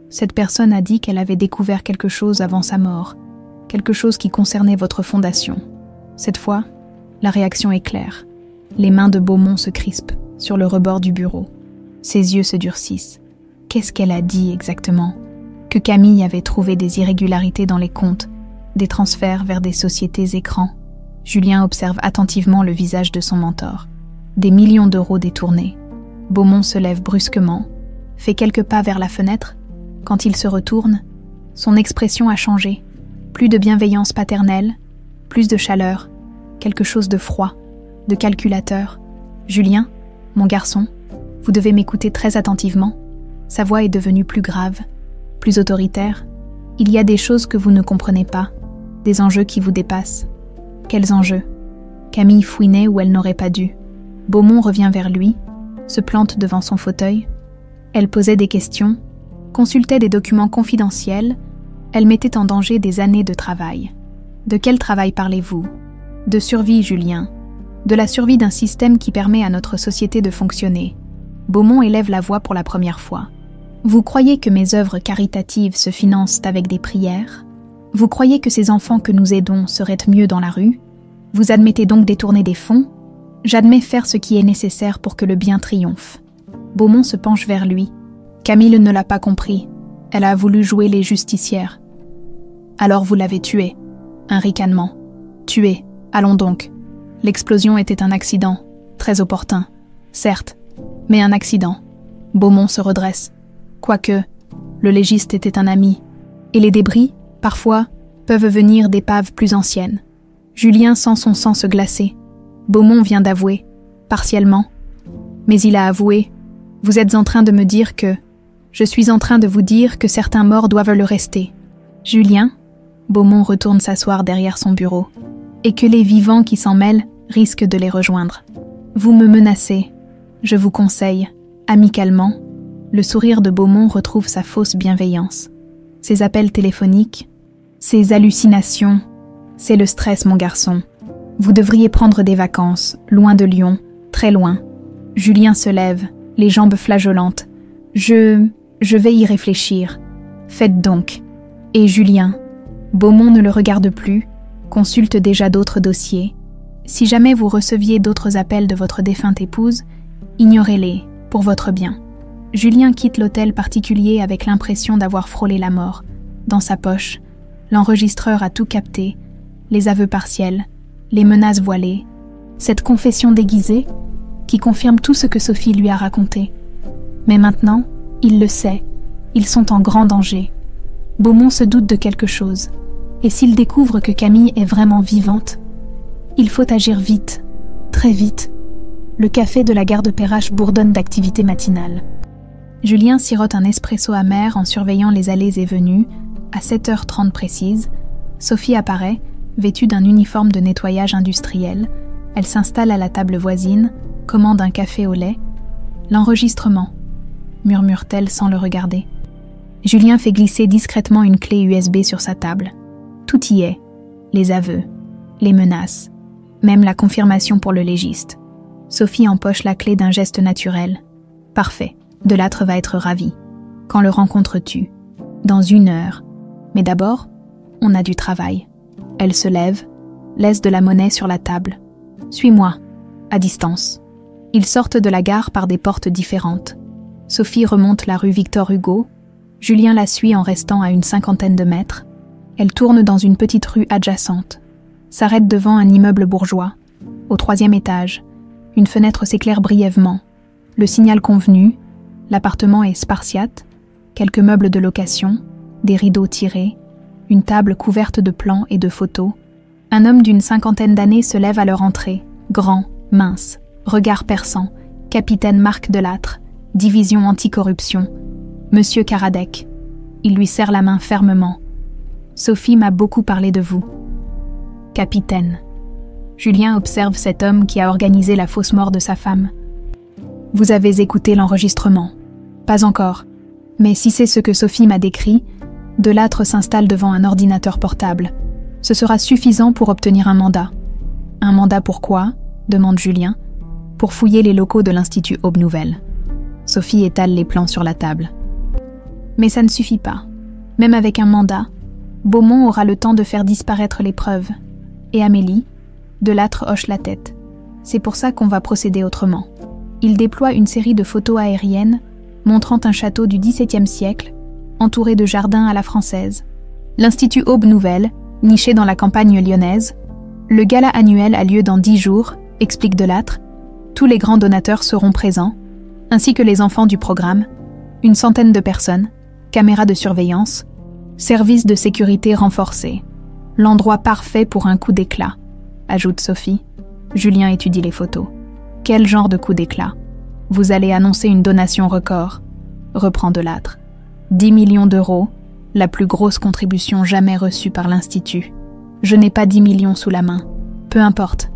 Cette personne a dit qu'elle avait découvert quelque chose avant sa mort, quelque chose qui concernait votre fondation. Cette fois, la réaction est claire. Les mains de Beaumont se crispent sur le rebord du bureau. Ses yeux se durcissent. Qu'est-ce qu'elle a dit exactement ? Que Camille avait trouvé des irrégularités dans les comptes, des transferts vers des sociétés écrans. Julien observe attentivement le visage de son mentor. Des millions d'euros détournés. Beaumont se lève brusquement, fait quelques pas vers la fenêtre. Quand il se retourne, son expression a changé. Plus de bienveillance paternelle, plus de chaleur, quelque chose de froid, de calculateur. « Julien, mon garçon, vous devez m'écouter très attentivement. » Sa voix est devenue plus grave, plus autoritaire. « Il y a des choses que vous ne comprenez pas, des enjeux qui vous dépassent. » « Quels enjeux ?» Camille fouinait où elle n'aurait pas dû. Beaumont revient vers lui, se plante devant son fauteuil. Elle posait des questions, consultait des documents confidentiels. Elle mettait en danger des années de travail. De quel travail parlez-vous ? De survie, Julien. De la survie d'un système qui permet à notre société de fonctionner. Beaumont élève la voix pour la première fois. Vous croyez que mes œuvres caritatives se financent avec des prières ? Vous croyez que ces enfants que nous aidons seraient mieux dans la rue ? Vous admettez donc détourner des fonds ? J'admets faire ce qui est nécessaire pour que le bien triomphe. Beaumont se penche vers lui. Camille ne l'a pas compris. Elle a voulu jouer les justicières. Alors vous l'avez tuée. Un ricanement. Tuée. Allons donc. L'explosion était un accident. Très opportun. Certes. Mais un accident. Beaumont se redresse. Quoique, le légiste était un ami. Et les débris, parfois, peuvent venir d'épaves plus anciennes. Julien sent son sang se glacer. Beaumont vient d'avouer, partiellement. Mais il a avoué. Vous êtes en train de me dire que... Je suis en train de vous dire que certains morts doivent le rester. Julien, Beaumont retourne s'asseoir derrière son bureau. Et que les vivants qui s'en mêlent risque de les rejoindre. Vous me menacez. Je vous conseille, amicalement. Le sourire de Beaumont retrouve sa fausse bienveillance. Ses appels téléphoniques, ses hallucinations, c'est le stress, mon garçon. Vous devriez prendre des vacances, loin de Lyon, très loin. Julien se lève, les jambes flageolantes. Je vais y réfléchir. Faites donc. Et Julien, Beaumont ne le regarde plus, consulte déjà d'autres dossiers. Si jamais vous receviez d'autres appels de votre défunte épouse, ignorez-les, pour votre bien. Julien quitte l'hôtel particulier avec l'impression d'avoir frôlé la mort. Dans sa poche, l'enregistreur a tout capté, les aveux partiels, les menaces voilées, cette confession déguisée qui confirme tout ce que Sophie lui a raconté. Mais maintenant, il le sait, ils sont en grand danger. Beaumont se doute de quelque chose, et s'il découvre que Camille est vraiment vivante, il faut agir vite, très vite. Le café de la gare de Perrache bourdonne d'activité matinale. Julien sirote un espresso amer en surveillant les allées et venues. À 7h30 précise, Sophie apparaît, vêtue d'un uniforme de nettoyage industriel. Elle s'installe à la table voisine, commande un café au lait. « L'enregistrement », murmure-t-elle sans le regarder. Julien fait glisser discrètement une clé USB sur sa table. Tout y est, les aveux, les menaces, même la confirmation pour le légiste. Sophie empoche la clé d'un geste naturel. Parfait, Delattre va être ravi. Quand le rencontres-tu? Dans 1 heure. Mais d'abord, on a du travail. Elle se lève, laisse de la monnaie sur la table. Suis-moi, à distance. Ils sortent de la gare par des portes différentes. Sophie remonte la rue Victor Hugo. Julien la suit en restant à une 50aine de mètres. Elle tourne dans une petite rue adjacente, s'arrête devant un immeuble bourgeois. Au 3e étage, une fenêtre s'éclaire brièvement. Le signal convenu, l'appartement est spartiate, quelques meubles de location, des rideaux tirés, une table couverte de plans et de photos. Un homme d'une 50aine d'années se lève à leur entrée, grand, mince, regard perçant, capitaine Marc Delattre, division anticorruption. Monsieur Karadec. Il lui serre la main fermement. Sophie m'a beaucoup parlé de vous. Capitaine. Julien observe cet homme qui a organisé la fausse mort de sa femme. Vous avez écouté l'enregistrement. Pas encore. Mais si c'est ce que Sophie m'a décrit, Delattre s'installe devant un ordinateur portable. Ce sera suffisant pour obtenir un mandat. Un mandat pourquoi? Demande Julien. Pour fouiller les locaux de l'Institut Aube Nouvelle. Sophie étale les plans sur la table. Mais ça ne suffit pas. Même avec un mandat, Beaumont aura le temps de faire disparaître les preuves. Et Amélie, Delattre hoche la tête. C'est pour ça qu'on va procéder autrement. Il déploie une série de photos aériennes montrant un château du XVIIe siècle, entouré de jardins à la française. L'Institut Aube Nouvelle, niché dans la campagne lyonnaise. Le gala annuel a lieu dans 10 jours, explique Delattre. Tous les grands donateurs seront présents, ainsi que les enfants du programme, une centaine de personnes, caméras de surveillance, service de sécurité renforcé. L'endroit parfait pour un coup d'éclat, ajoute Sophie. Julien étudie les photos. Quel genre de coup d'éclat? Vous allez annoncer une donation record, reprend Delattre. 10 millions d'euros, la plus grosse contribution jamais reçue par l'Institut. Je n'ai pas 10 millions sous la main. Peu importe.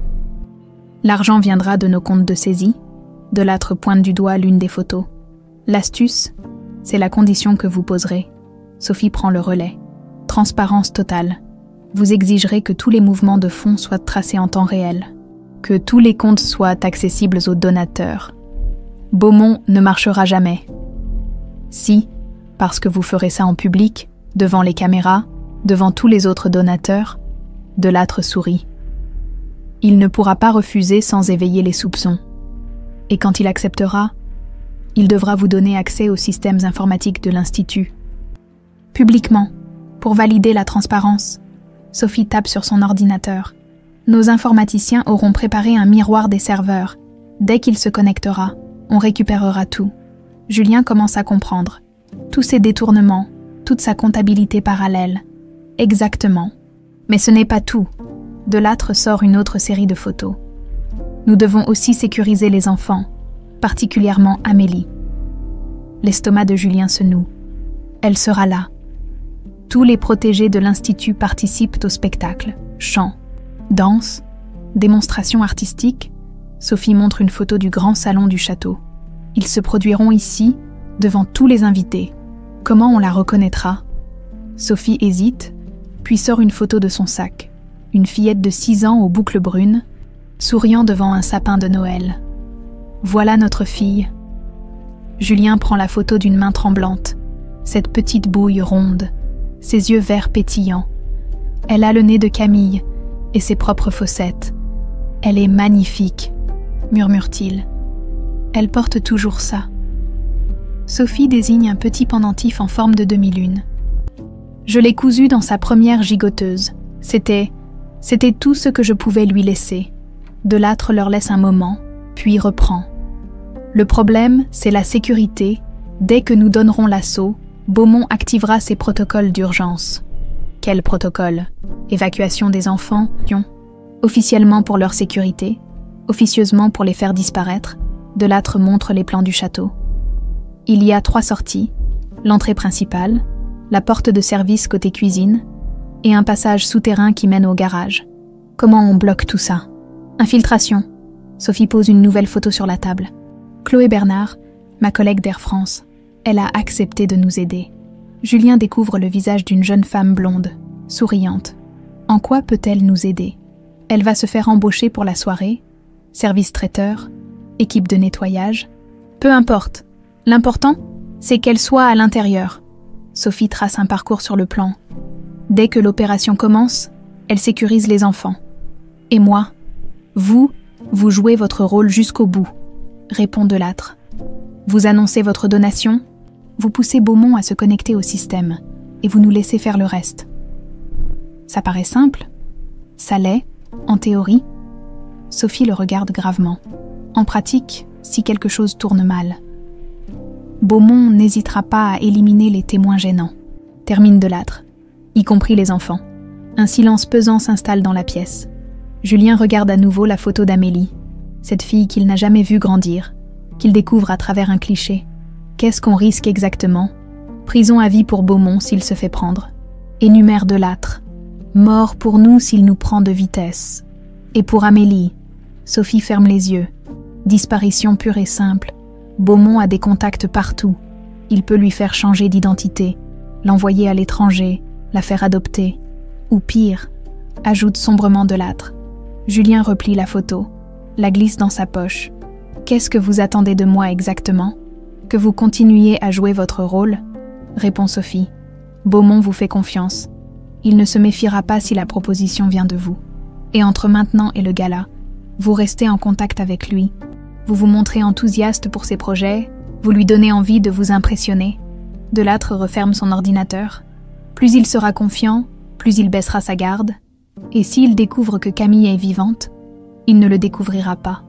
L'argent viendra de nos comptes de saisie. Delattre pointe du doigt l'une des photos. L'astuce, c'est la condition que vous poserez. Sophie prend le relais. Transparence totale. Vous exigerez que tous les mouvements de fonds soient tracés en temps réel. Que tous les comptes soient accessibles aux donateurs. Beaumont ne marchera jamais. Si, parce que vous ferez ça en public, devant les caméras, devant tous les autres donateurs, Delattre sourit. Il ne pourra pas refuser sans éveiller les soupçons. Et quand il acceptera, il devra vous donner accès aux systèmes informatiques de l'Institut. Publiquement, pour valider la transparence. Sophie tape sur son ordinateur. Nos informaticiens auront préparé un miroir des serveurs. Dès qu'il se connectera, on récupérera tout. Julien commence à comprendre. Tous ces détournements, toute sa comptabilité parallèle. Exactement. Mais ce n'est pas tout. Delattre sort une autre série de photos. Nous devons aussi sécuriser les enfants, particulièrement Amélie. L'estomac de Julien se noue. Elle sera là. Tous les protégés de l'Institut participent au spectacle. Chant, danse, Démonstration artistique, Sophie montre une photo du grand salon du château. Ils se produiront ici, devant tous les invités. Comment on la reconnaîtra? Sophie hésite, puis sort une photo de son sac. Une fillette de 6 ans aux boucles brunes, souriant devant un sapin de Noël. Voilà notre fille. Julien prend la photo d'une main tremblante, cette petite bouille ronde, ses yeux verts pétillants. Elle a le nez de Camille et ses propres fossettes. Elle est magnifique, murmure-t-il. Elle porte toujours ça. Sophie désigne un petit pendentif en forme de demi-lune. Je l'ai cousu dans sa première gigoteuse. C'était tout ce que je pouvais lui laisser. Delattre leur laisse un moment, puis reprend. Le problème, c'est la sécurité. Dès que nous donnerons l'assaut, Beaumont activera ses protocoles d'urgence. Quel protocole? Évacuation des enfants, officiellement pour leur sécurité, officieusement pour les faire disparaître. Delattre montre les plans du château. Il y a 3 sorties, l'entrée principale, la porte de service côté cuisine et un passage souterrain qui mène au garage. Comment on bloque tout ça? Infiltration. Sophie pose une nouvelle photo sur la table. Chloé Bernard, ma collègue d'Air France, elle a accepté de nous aider. Julien découvre le visage d'une jeune femme blonde, souriante. En quoi peut-elle nous aider? Elle va se faire embaucher pour la soirée, service traiteur, équipe de nettoyage. Peu importe. L'important, c'est qu'elle soit à l'intérieur. Sophie trace un parcours sur le plan. Dès que l'opération commence, elle sécurise les enfants. Et moi, vous jouez votre rôle jusqu'au bout, répond Delattre. Vous annoncez votre donation, vous poussez Beaumont à se connecter au système, et vous nous laissez faire le reste. Ça paraît simple? Ça l'est, en théorie? Sophie le regarde gravement. En pratique, si quelque chose tourne mal. Beaumont n'hésitera pas à éliminer les témoins gênants, termine Delattre, y compris les enfants. Un silence pesant s'installe dans la pièce. Julien regarde à nouveau la photo d'Amélie, cette fille qu'il n'a jamais vue grandir, qu'il découvre à travers un cliché. Qu'est-ce qu'on risque exactement? Prison à vie pour Beaumont s'il se fait prendre. Énumère Delattre. Mort pour nous s'il nous prend de vitesse. Et pour Amélie, Sophie ferme les yeux. Disparition pure et simple. Beaumont a des contacts partout. Il peut lui faire changer d'identité, l'envoyer à l'étranger, la faire adopter. Ou pire, ajoute sombrement Delattre. Julien replie la photo, la glisse dans sa poche. Qu'est-ce que vous attendez de moi exactement? Que vous continuiez à jouer votre rôle? Répond Sophie. Beaumont vous fait confiance. Il ne se méfiera pas si la proposition vient de vous. Et entre maintenant et le gala, vous restez en contact avec lui. Vous vous montrez enthousiaste pour ses projets, vous lui donnez envie de vous impressionner. Delattre referme son ordinateur. Plus il sera confiant, plus il baissera sa garde. Et s'il découvre que Camille est vivante, il ne le découvrira pas.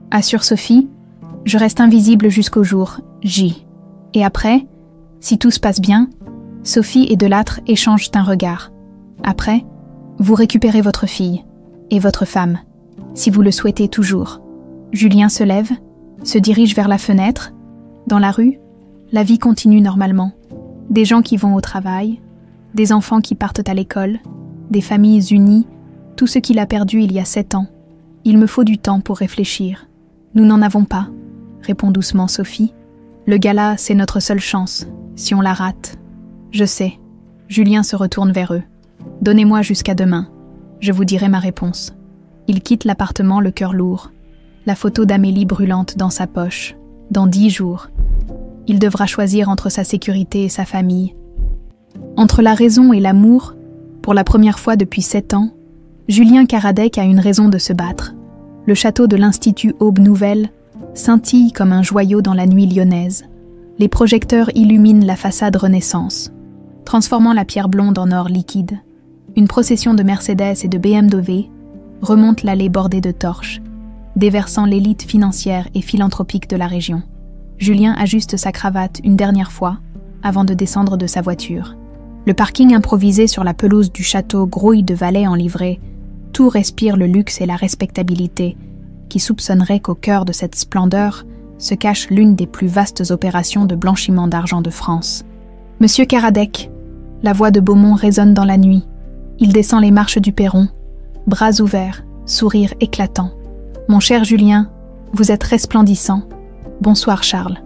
Assure Sophie, je reste invisible jusqu'au jour J. Et après, si tout se passe bien, Sophie et Delattre échangent un regard. Après, vous récupérez votre fille et votre femme, si vous le souhaitez toujours. Julien se lève, se dirige vers la fenêtre. Dans la rue, la vie continue normalement. Des gens qui vont au travail, des enfants qui partent à l'école, des familles unies, tout ce qu'il a perdu il y a 7 ans. Il me faut du temps pour réfléchir. Nous n'en avons pas, répond doucement Sophie. Le gala, c'est notre seule chance, si on la rate. Je sais. Julien se retourne vers eux. Donnez-moi jusqu'à demain. Je vous dirai ma réponse. Il quitte l'appartement le cœur lourd. La photo d'Amélie brûlante dans sa poche. Dans 10 jours. Il devra choisir entre sa sécurité et sa famille. Entre la raison et l'amour, pour la première fois depuis 7 ans, Julien Karadec a une raison de se battre. Le château de l'Institut Aube Nouvelle scintille comme un joyau dans la nuit lyonnaise. Les projecteurs illuminent la façade Renaissance, transformant la pierre blonde en or liquide. Une procession de Mercedes et de BMW remonte l'allée bordée de torches, déversant l'élite financière et philanthropique de la région. Julien ajuste sa cravate une dernière fois avant de descendre de sa voiture. Le parking improvisé sur la pelouse du château grouille de valets en livrée. Tout respire le luxe et la respectabilité, qui soupçonnerait qu'au cœur de cette splendeur se cache l'une des plus vastes opérations de blanchiment d'argent de France. « Monsieur Karadec !» La voix de Beaumont résonne dans la nuit. Il descend les marches du perron, bras ouverts, sourire éclatant. « Mon cher Julien, vous êtes resplendissant. Bonsoir Charles. »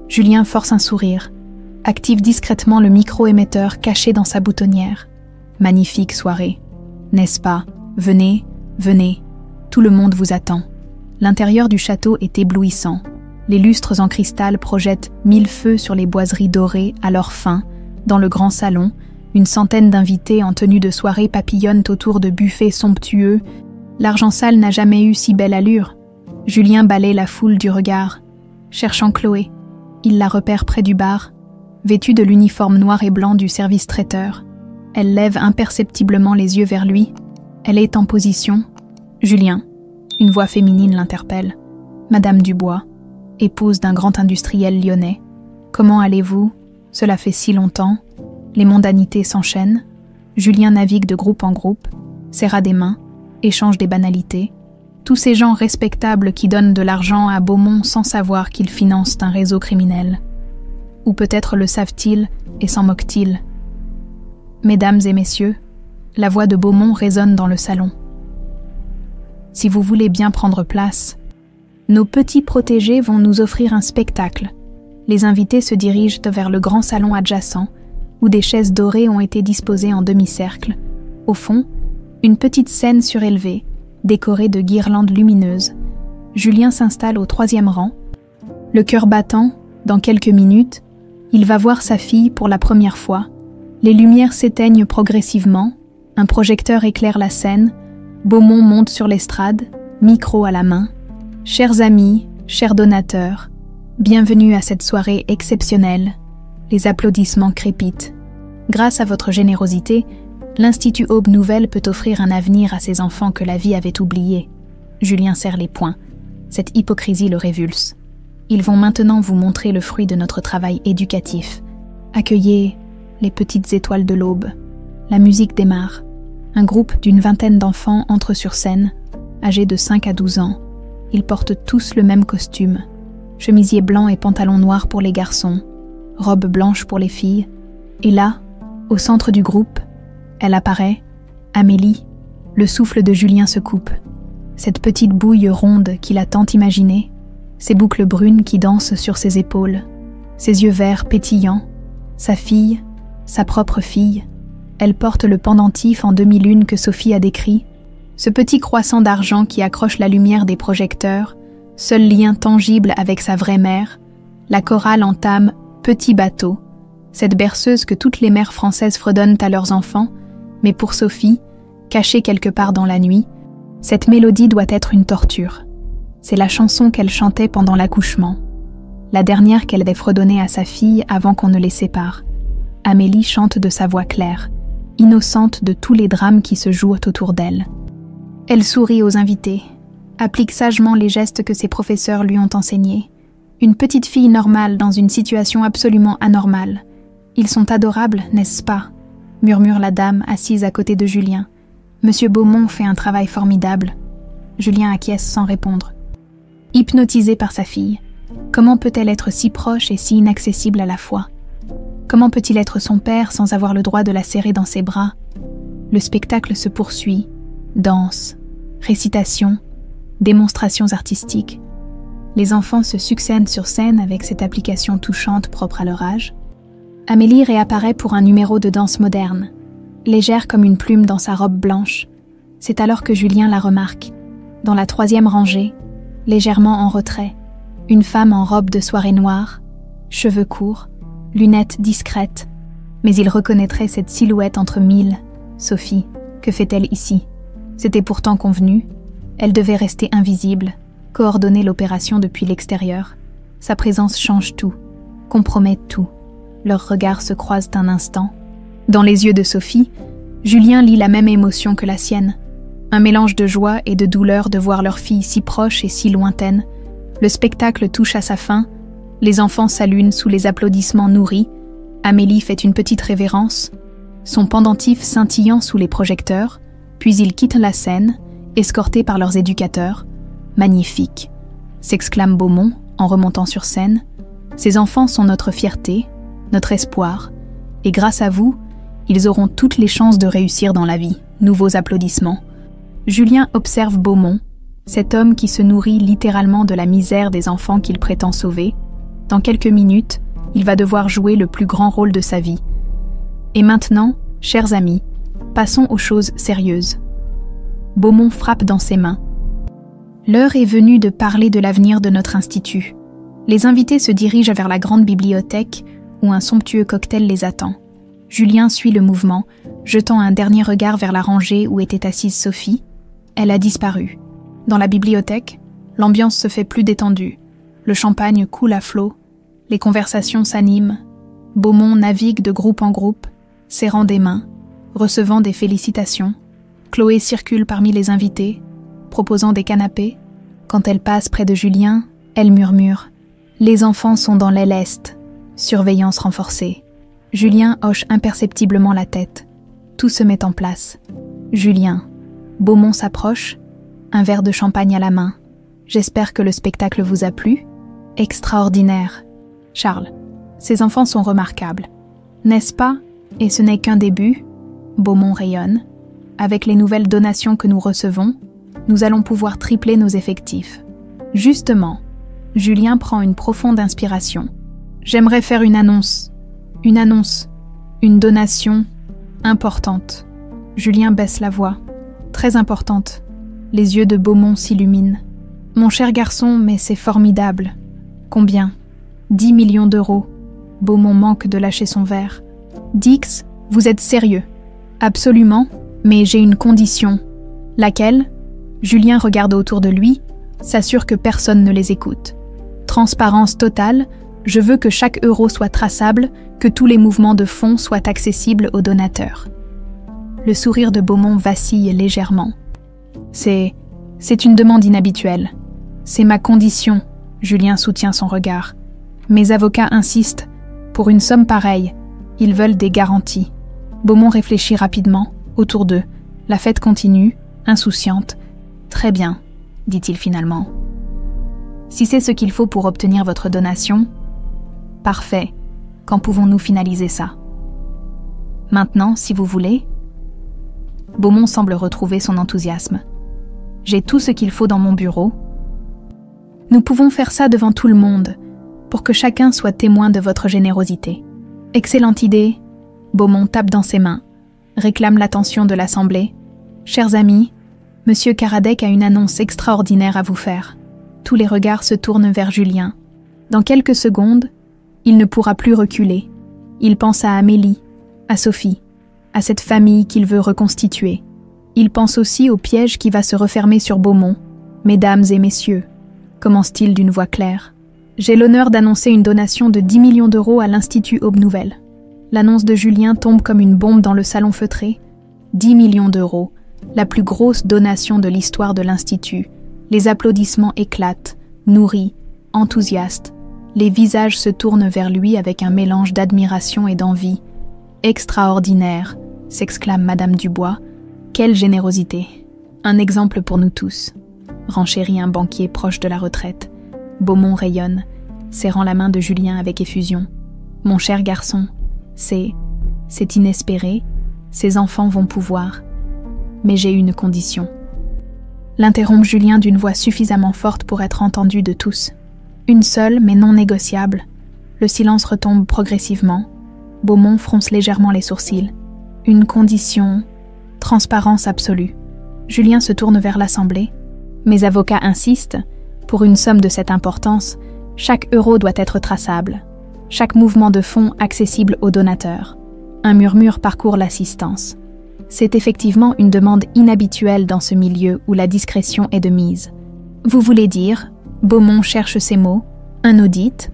Julien force un sourire, active discrètement le micro-émetteur caché dans sa boutonnière. « Magnifique soirée, n'est-ce pas? Venez, venez, tout le monde vous attend. » L'intérieur du château est éblouissant. Les lustres en cristal projettent 1000 feux sur les boiseries dorées à leur fin. Dans le grand salon, une centaine d'invités en tenue de soirée papillonnent autour de buffets somptueux. L'argent-sale n'a jamais eu si belle allure. Julien balaie la foule du regard. Cherchant Chloé, il la repère près du bar, vêtue de l'uniforme noir et blanc du service traiteur. Elle lève imperceptiblement les yeux vers lui. Elle est en position. « Julien !» Une voix féminine l'interpelle. « Madame Dubois, épouse d'un grand industriel lyonnais. Comment allez-vous? Cela fait si longtemps. » Les mondanités s'enchaînent. Julien navigue de groupe en groupe, serra des mains, échange des banalités. Tous ces gens respectables qui donnent de l'argent à Beaumont sans savoir qu'ils financent un réseau criminel. Ou peut-être le savent-ils et s'en moquent-ils. Mesdames et messieurs, la voix de Beaumont résonne dans le salon. Si vous voulez bien prendre place, nos petits protégés vont nous offrir un spectacle. Les invités se dirigent vers le grand salon adjacent, où des chaises dorées ont été disposées en demi-cercle. Au fond, une petite scène surélevée, décorée de guirlandes lumineuses. Julien s'installe au 3e rang. Le cœur battant, dans quelques minutes, il va voir sa fille pour la première fois. Les lumières s'éteignent progressivement, un projecteur éclaire la scène, Beaumont monte sur l'estrade, micro à la main. « Chers amis, chers donateurs, bienvenue à cette soirée exceptionnelle. » Les applaudissements crépitent. Grâce à votre générosité, l'Institut Aube Nouvelle peut offrir un avenir à ces enfants que la vie avait oubliés. Julien serre les poings. Cette hypocrisie le révulse. Ils vont maintenant vous montrer le fruit de notre travail éducatif. Accueillez les petites étoiles de l'aube. La musique démarre. Un groupe d'une vingtaine d'enfants entre sur scène, âgés de 5 à 12 ans. Ils portent tous le même costume. Chemisier blanc et pantalon noir pour les garçons, robe blanche pour les filles. Et là, au centre du groupe, elle apparaît, Amélie. Le souffle de Julien se coupe. Cette petite bouille ronde qu'il a tant imaginée, ses boucles brunes qui dansent sur ses épaules, ses yeux verts pétillants, sa fille, sa propre fille. Elle porte le pendentif en demi-lune que Sophie a décrit, ce petit croissant d'argent qui accroche la lumière des projecteurs, seul lien tangible avec sa vraie mère. La chorale entame « Petit bateau », cette berceuse que toutes les mères françaises fredonnent à leurs enfants, mais pour Sophie, cachée quelque part dans la nuit, cette mélodie doit être une torture. C'est la chanson qu'elle chantait pendant l'accouchement, la dernière qu'elle avait fredonnée à sa fille avant qu'on ne les sépare. Amélie chante de sa voix claire, innocente de tous les drames qui se jouent autour d'elle. Elle sourit aux invités, applique sagement les gestes que ses professeurs lui ont enseignés. Une petite fille normale dans une situation absolument anormale. Ils sont adorables, n'est-ce pas ? Murmure la dame assise à côté de Julien. Monsieur Beaumont fait un travail formidable. Julien acquiesce sans répondre. Hypnotisé par sa fille, comment peut-elle être si proche et si inaccessible à la fois ? Comment peut-il être son père sans avoir le droit de la serrer dans ses bras ? Le spectacle se poursuit. Danse, récitation, démonstrations artistiques. Les enfants se succèdent sur scène avec cette application touchante propre à leur âge. Amélie réapparaît pour un numéro de danse moderne, légère comme une plume dans sa robe blanche. C'est alors que Julien la remarque. Dans la 3e rangée, légèrement en retrait, une femme en robe de soirée noire, cheveux courts, lunettes discrètes, mais il reconnaîtrait cette silhouette entre mille. Sophie, que fait-elle ici ? C'était pourtant convenu. Elle devait rester invisible, coordonner l'opération depuis l'extérieur. Sa présence change tout, compromet tout. Leurs regards se croisent un instant. Dans les yeux de Sophie, Julien lit la même émotion que la sienne. Un mélange de joie et de douleur de voir leur fille si proche et si lointaine. Le spectacle touche à sa fin. Les enfants s'allument sous les applaudissements nourris. Amélie fait une petite révérence, son pendentif scintillant sous les projecteurs, puis ils quittent la scène, escortés par leurs éducateurs. « Magnifique !» s'exclame Beaumont en remontant sur scène. « Ces enfants sont notre fierté, notre espoir, et grâce à vous, ils auront toutes les chances de réussir dans la vie. » Nouveaux applaudissements. Julien observe Beaumont, cet homme qui se nourrit littéralement de la misère des enfants qu'il prétend sauver. Dans quelques minutes, il va devoir jouer le plus grand rôle de sa vie. Et maintenant, chers amis, passons aux choses sérieuses. Beaumont frappe dans ses mains. L'heure est venue de parler de l'avenir de notre institut. Les invités se dirigent vers la grande bibliothèque où un somptueux cocktail les attend. Julien suit le mouvement, jetant un dernier regard vers la rangée où était assise Sophie. Elle a disparu. Dans la bibliothèque, l'ambiance se fait plus détendue. Le champagne coule à flot, les conversations s'animent. Beaumont navigue de groupe en groupe, serrant des mains, recevant des félicitations. Chloé circule parmi les invités, proposant des canapés. Quand elle passe près de Julien, elle murmure « Les enfants sont dans l'aile est, surveillance renforcée ». Julien hoche imperceptiblement la tête. Tout se met en place. Julien. Beaumont s'approche, un verre de champagne à la main. « J'espère que le spectacle vous a plu. Extraordinaire. Charles, ces enfants sont remarquables. N'est-ce pas? Et ce n'est qu'un début. » Beaumont rayonne. Avec les nouvelles donations que nous recevons, nous allons pouvoir tripler nos effectifs. Justement, Julien prend une profonde inspiration. J'aimerais faire une annonce, une donation importante. Julien baisse la voix. Très importante. Les yeux de Beaumont s'illuminent. Mon cher garçon, mais c'est formidable. Combien? 10 millions d'euros. Beaumont manque de lâcher son verre. Dix, vous êtes sérieux? Absolument, mais j'ai une condition. Laquelle? Julien regarde autour de lui, s'assure que personne ne les écoute. Transparence totale, je veux que chaque euro soit traçable, que tous les mouvements de fonds soient accessibles aux donateurs. Le sourire de Beaumont vacille légèrement. C'est une demande inhabituelle. C'est ma condition, Julien soutient son regard. Mes avocats insistent. Pour une somme pareille, ils veulent des garanties. Beaumont réfléchit rapidement, autour d'eux. La fête continue, insouciante. Très bien, dit-il finalement. Si c'est ce qu'il faut pour obtenir votre donation, parfait. Quand pouvons-nous finaliser ça? Maintenant, si vous voulez. Beaumont semble retrouver son enthousiasme. J'ai tout ce qu'il faut dans mon bureau. Nous pouvons faire ça devant tout le monde, pour que chacun soit témoin de votre générosité. Excellente idée. Beaumont tape dans ses mains, réclame l'attention de l'Assemblée. Chers amis, Monsieur Karadec a une annonce extraordinaire à vous faire. Tous les regards se tournent vers Julien. Dans quelques secondes, il ne pourra plus reculer. Il pense à Amélie, à Sophie, à cette famille qu'il veut reconstituer. Il pense aussi au piège qui va se refermer sur Beaumont. Mesdames et messieurs, commence-t-il d'une voix claire. J'ai l'honneur d'annoncer une donation de 10 millions d'euros à l'Institut Aube Nouvelle. L'annonce de Julien tombe comme une bombe dans le salon feutré. 10 millions d'euros, la plus grosse donation de l'histoire de l'Institut. Les applaudissements éclatent, nourris, enthousiastes. Les visages se tournent vers lui avec un mélange d'admiration et d'envie. « Extraordinaire !» s'exclame Madame Dubois. « Quelle générosité ! Un exemple pour nous tous !» renchérit un banquier proche de la retraite. Beaumont rayonne, serrant la main de Julien avec effusion. « Mon cher garçon, c'est inespéré, ces enfants vont pouvoir. Mais j'ai une condition. » L'interrompt Julien d'une voix suffisamment forte pour être entendue de tous. Une seule, mais non négociable. Le silence retombe progressivement. Beaumont fronce légèrement les sourcils. Une condition... transparence absolue. Julien se tourne vers l'Assemblée. Mes avocats insistent. Pour une somme de cette importance, chaque euro doit être traçable. Chaque mouvement de fonds accessible aux donateurs. Un murmure parcourt l'assistance. C'est effectivement une demande inhabituelle dans ce milieu où la discrétion est de mise. Vous voulez dire, Beaumont cherche ses mots, un audit?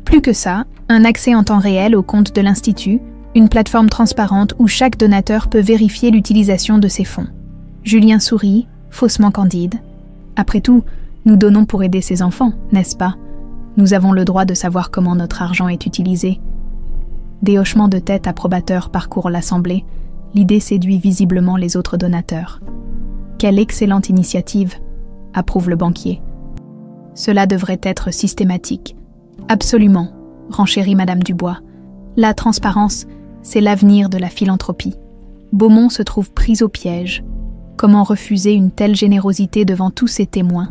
Plus que ça, un accès en temps réel au compte de l'Institut, une plateforme transparente où chaque donateur peut vérifier l'utilisation de ses fonds. Julien sourit, faussement candide. Après tout, nous donnons pour aider ces enfants, n'est-ce pas? Nous avons le droit de savoir comment notre argent est utilisé. Des hochements de tête approbateurs parcourent l'Assemblée. L'idée séduit visiblement les autres donateurs. Quelle excellente initiative, approuve le banquier. Cela devrait être systématique. Absolument, renchérit Madame Dubois. La transparence, c'est l'avenir de la philanthropie. Beaumont se trouve pris au piège. Comment refuser une telle générosité devant tous ces témoins?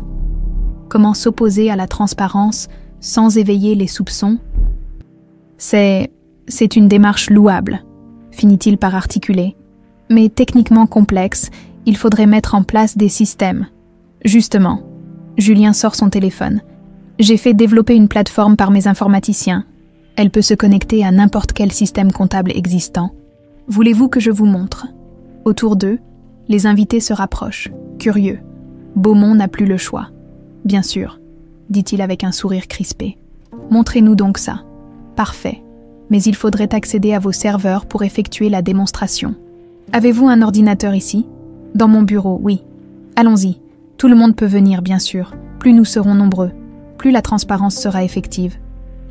Comment s'opposer à la transparence sans éveiller les soupçons? C'est une démarche louable, finit-il par articuler. Mais techniquement complexe, il faudrait mettre en place des systèmes. Justement, Julien sort son téléphone. J'ai fait développer une plateforme par mes informaticiens. Elle peut se connecter à n'importe quel système comptable existant. Voulez-vous que je vous montre? Autour d'eux, les invités se rapprochent, curieux. Beaumont n'a plus le choix. Bien sûr, dit-il avec un sourire crispé. Montrez-nous donc ça. Parfait. Mais il faudrait accéder à vos serveurs pour effectuer la démonstration. Avez-vous un ordinateur ici? Dans mon bureau, oui. Allons-y. Tout le monde peut venir, bien sûr. Plus nous serons nombreux, plus la transparence sera effective.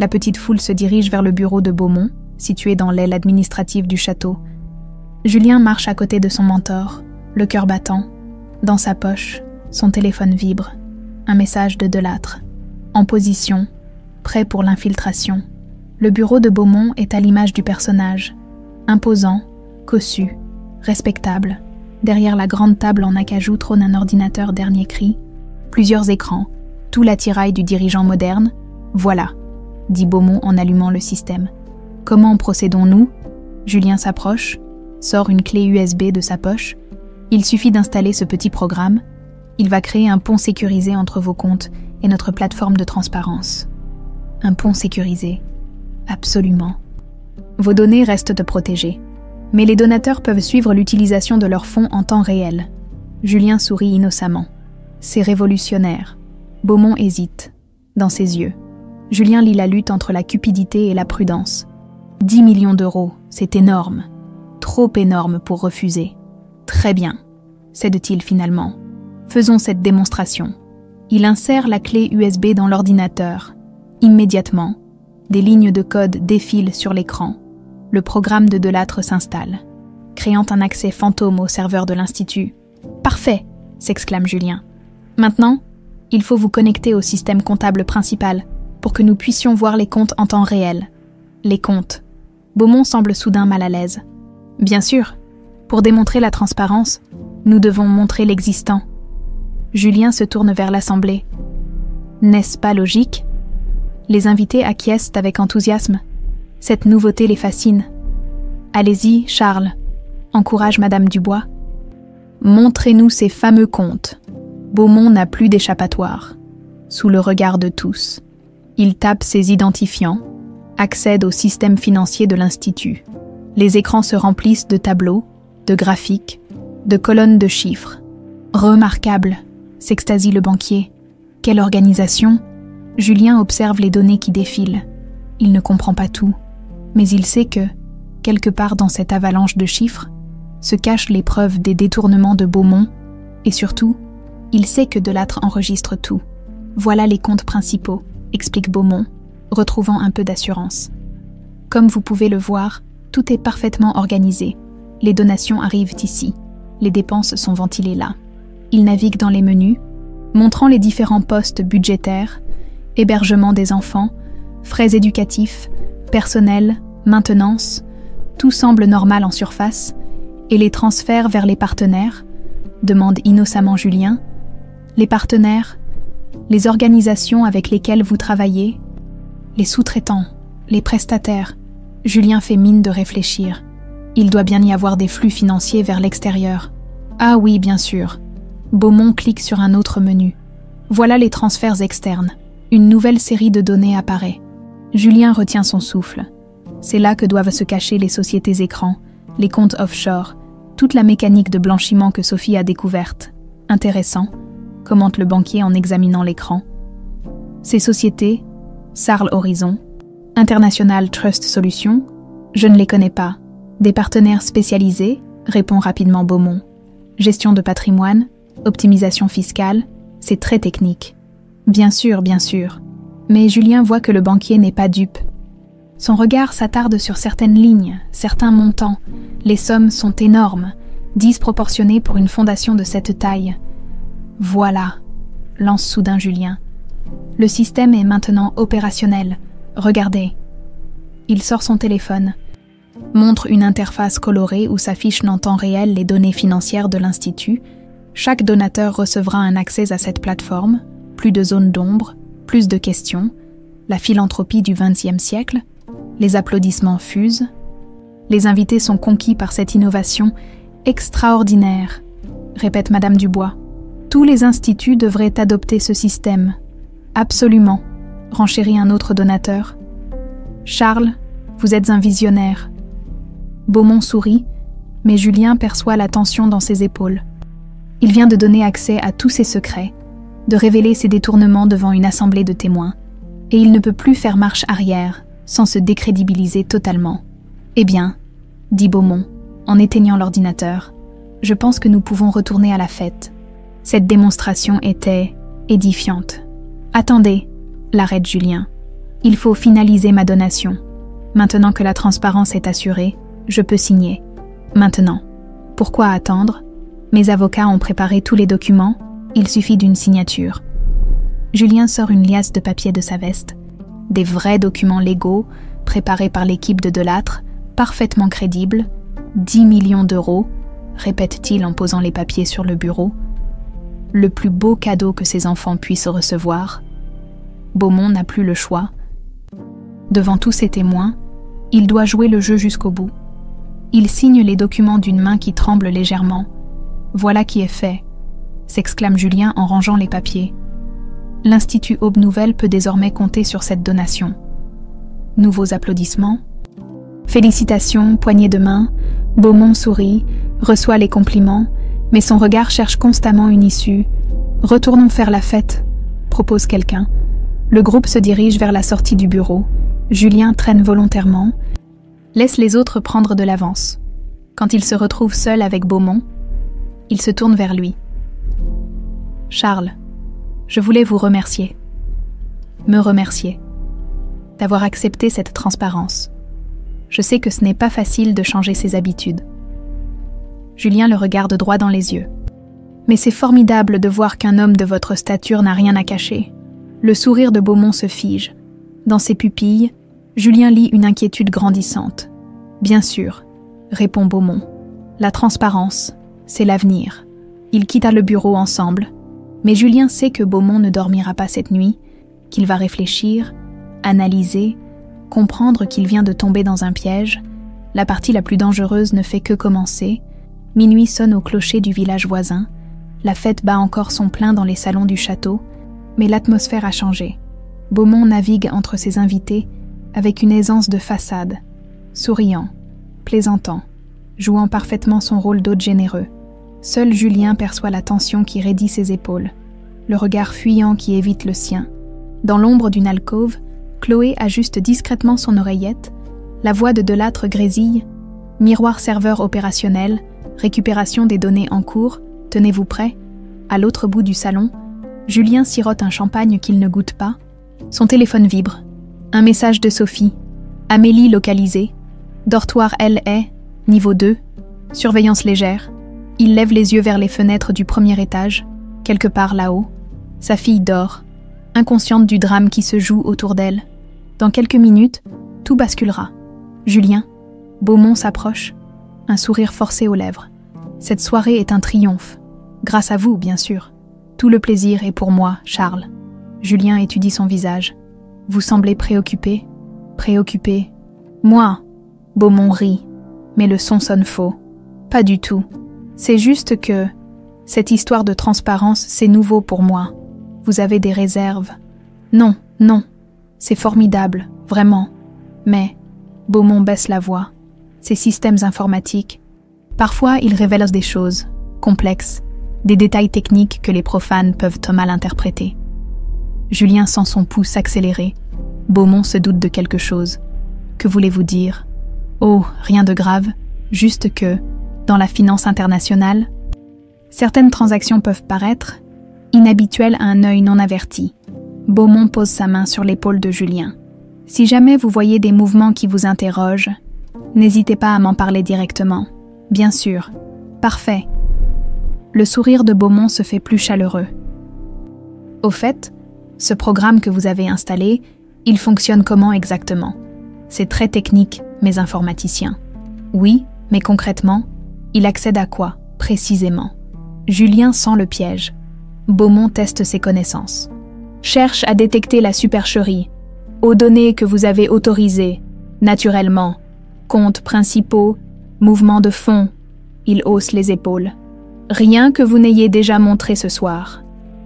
La petite foule se dirige vers le bureau de Beaumont, situé dans l'aile administrative du château. Julien marche à côté de son mentor, le cœur battant. Dans sa poche, son téléphone vibre. Un message de Delattre. En position, prêt pour l'infiltration. Le bureau de Beaumont est à l'image du personnage. Imposant, cossu, respectable. Derrière la grande table en acajou trône un ordinateur dernier cri. Plusieurs écrans, tout l'attirail du dirigeant moderne. Voilà, dit Beaumont en allumant le système. Comment procédons-nous? Julien s'approche, sort une clé USB de sa poche. Il suffit d'installer ce petit programme. Il va créer un pont sécurisé entre vos comptes et notre plateforme de transparence. Un pont sécurisé. Absolument. Vos données restent protégées. Mais les donateurs peuvent suivre l'utilisation de leurs fonds en temps réel. Julien sourit innocemment. C'est révolutionnaire. Beaumont hésite. Dans ses yeux, Julien lit la lutte entre la cupidité et la prudence. 10 millions d'euros, c'est énorme. Trop énorme pour refuser. Très bien, cède-t-il finalement. Faisons cette démonstration. Il insère la clé USB dans l'ordinateur. Immédiatement, des lignes de code défilent sur l'écran. Le programme de Delattre s'installe, créant un accès fantôme au serveur de l'Institut. « Parfait !» s'exclame Julien. « Maintenant, il faut vous connecter au système comptable principal pour que nous puissions voir les comptes en temps réel. » Les comptes. Beaumont semble soudain mal à l'aise. « Bien sûr, pour démontrer la transparence, nous devons montrer l'existant. » Julien se tourne vers l'assemblée. « N'est-ce pas logique ?» Les invités acquiescent avec enthousiasme. Cette nouveauté les fascine. « Allez-y, Charles, encourage Madame Dubois. Montrez-nous ces fameux comptes. » Beaumont n'a plus d'échappatoire. Sous le regard de tous, il tape ses identifiants, accède au système financier de l'Institut. Les écrans se remplissent de tableaux, de graphiques, de colonnes de chiffres. « Remarquable !» s'extasie le banquier. « Quelle organisation !» Julien observe les données qui défilent. Il ne comprend pas tout, mais il sait que, quelque part dans cette avalanche de chiffres, se cachent les preuves des détournements de Beaumont, et surtout, il sait que Delattre enregistre tout. Voilà les comptes principaux, explique Beaumont, retrouvant un peu d'assurance. Comme vous pouvez le voir, tout est parfaitement organisé. Les donations arrivent ici, les dépenses sont ventilées là. Il navigue dans les menus, montrant les différents postes budgétaires, hébergement des enfants, frais éducatifs, personnel, maintenance, tout semble normal en surface, et les transferts vers les partenaires, demande innocemment Julien, les partenaires, les organisations avec lesquelles vous travaillez, les sous-traitants, les prestataires. Julien fait mine de réfléchir. Il doit bien y avoir des flux financiers vers l'extérieur. Ah oui, bien sûr. Beaumont clique sur un autre menu. Voilà les transferts externes. Une nouvelle série de données apparaît. Julien retient son souffle. C'est là que doivent se cacher les sociétés écrans, les comptes offshore, toute la mécanique de blanchiment que Sophie a découverte. Intéressant, commente le banquier en examinant l'écran. Ces sociétés, Sarl Horizon, International Trust Solutions, je ne les connais pas. Des partenaires spécialisés, répond rapidement Beaumont. Gestion de patrimoine, optimisation fiscale, c'est très technique. Bien sûr, mais Julien voit que le banquier n'est pas dupe. Son regard s'attarde sur certaines lignes, certains montants. Les sommes sont énormes, disproportionnées pour une fondation de cette taille. Voilà, lance soudain Julien. Le système est maintenant opérationnel. Regardez. Il sort son téléphone, montre une interface colorée où s'affichent en temps réel les données financières de l'Institut Chaque donateur recevra un accès à cette plateforme, plus de zones d'ombre, plus de questions, la philanthropie du XXe siècle, les applaudissements fusent. Les invités sont conquis par cette innovation extraordinaire, répète Madame Dubois. Tous les instituts devraient adopter ce système. Absolument, renchérit un autre donateur. Charles, vous êtes un visionnaire. Beaumont sourit, mais Julien perçoit la tension dans ses épaules. Il vient de donner accès à tous ses secrets, de révéler ses détournements devant une assemblée de témoins, et il ne peut plus faire marche arrière sans se décrédibiliser totalement. Eh bien, dit Beaumont, en éteignant l'ordinateur, je pense que nous pouvons retourner à la fête. Cette démonstration était édifiante. Attendez, l'arrête Julien. Il faut finaliser ma donation. Maintenant que la transparence est assurée, je peux signer. Maintenant. Pourquoi attendre? Mes avocats ont préparé tous les documents, il suffit d'une signature. Julien sort une liasse de papier de sa veste. Des vrais documents légaux, préparés par l'équipe de Delattre, parfaitement crédibles. 10 millions d'euros, répète-t-il en posant les papiers sur le bureau. Le plus beau cadeau que ses enfants puissent recevoir. Beaumont n'a plus le choix. Devant tous ses témoins, il doit jouer le jeu jusqu'au bout. Il signe les documents d'une main qui tremble légèrement. Voilà qui est fait, s'exclame Julien en rangeant les papiers. L'Institut Aube Nouvelle peut désormais compter sur cette donation. Nouveaux applaudissements. Félicitations, poignée de main. Beaumont sourit, reçoit les compliments, mais son regard cherche constamment une issue. Retournons faire la fête, propose quelqu'un. Le groupe se dirige vers la sortie du bureau. Julien traîne volontairement, laisse les autres prendre de l'avance. Quand il se retrouve seul avec Beaumont, il se tourne vers lui. Charles, je voulais vous remercier. Me remercier. D'avoir accepté cette transparence. Je sais que ce n'est pas facile de changer ses habitudes. Julien le regarde droit dans les yeux. Mais c'est formidable de voir qu'un homme de votre stature n'a rien à cacher. Le sourire de Beaumont se fige. Dans ses pupilles, Julien lit une inquiétude grandissante. Bien sûr, répond Beaumont. La transparence, c'est l'avenir. Ils quittent le bureau ensemble. Mais Julien sait que Beaumont ne dormira pas cette nuit, qu'il va réfléchir, analyser, comprendre qu'il vient de tomber dans un piège. La partie la plus dangereuse ne fait que commencer. Minuit sonne au clocher du village voisin. La fête bat encore son plein dans les salons du château, mais l'atmosphère a changé. Beaumont navigue entre ses invités avec une aisance de façade, souriant, plaisantant, jouant parfaitement son rôle d'hôte généreux. Seul Julien perçoit la tension qui raidit ses épaules, le regard fuyant qui évite le sien. Dans l'ombre d'une alcôve, Chloé ajuste discrètement son oreillette, la voix de Delattre grésille, miroir serveur opérationnel, récupération des données en cours, tenez-vous prêts. À l'autre bout du salon, Julien sirote un champagne qu'il ne goûte pas. Son téléphone vibre. Un message de Sophie. Amélie localisée. Dortoir LA, niveau 2. Surveillance légère. Il lève les yeux vers les fenêtres du premier étage, quelque part là-haut. Sa fille dort, inconsciente du drame qui se joue autour d'elle. Dans quelques minutes, tout basculera. Julien, Beaumont s'approche, un sourire forcé aux lèvres. Cette soirée est un triomphe. Grâce à vous, bien sûr. Tout le plaisir est pour moi, Charles. Julien étudie son visage. Vous semblez préoccupé. Préoccupé. Moi. Beaumont rit, mais le son sonne faux. Pas du tout. C'est juste que cette histoire de transparence, c'est nouveau pour moi. Vous avez des réserves. Non, non. C'est formidable, vraiment. Mais, Beaumont baisse la voix. Ces systèmes informatiques, parfois ils révèlent des choses complexes, des détails techniques que les profanes peuvent mal interpréter. Julien sent son pouls s'accélérer. Beaumont se doute de quelque chose. Que voulez-vous dire? Oh, rien de grave, juste que, dans la finance internationale, certaines transactions peuvent paraître inhabituelles à un œil non averti. Beaumont pose sa main sur l'épaule de Julien. Si jamais vous voyez des mouvements qui vous interrogent, n'hésitez pas à m'en parler directement. Bien sûr. Parfait. Le sourire de Beaumont se fait plus chaleureux. Au fait, ce programme que vous avez installé, il fonctionne comment exactement? C'est très technique, mes informaticiens. Oui, mais concrètement, il accède à quoi, précisément? Julien sent le piège. Beaumont teste ses connaissances. Cherche à détecter la supercherie. Aux données que vous avez autorisées, naturellement. Comptes principaux, mouvements de fond. Il hausse les épaules. Rien que vous n'ayez déjà montré ce soir.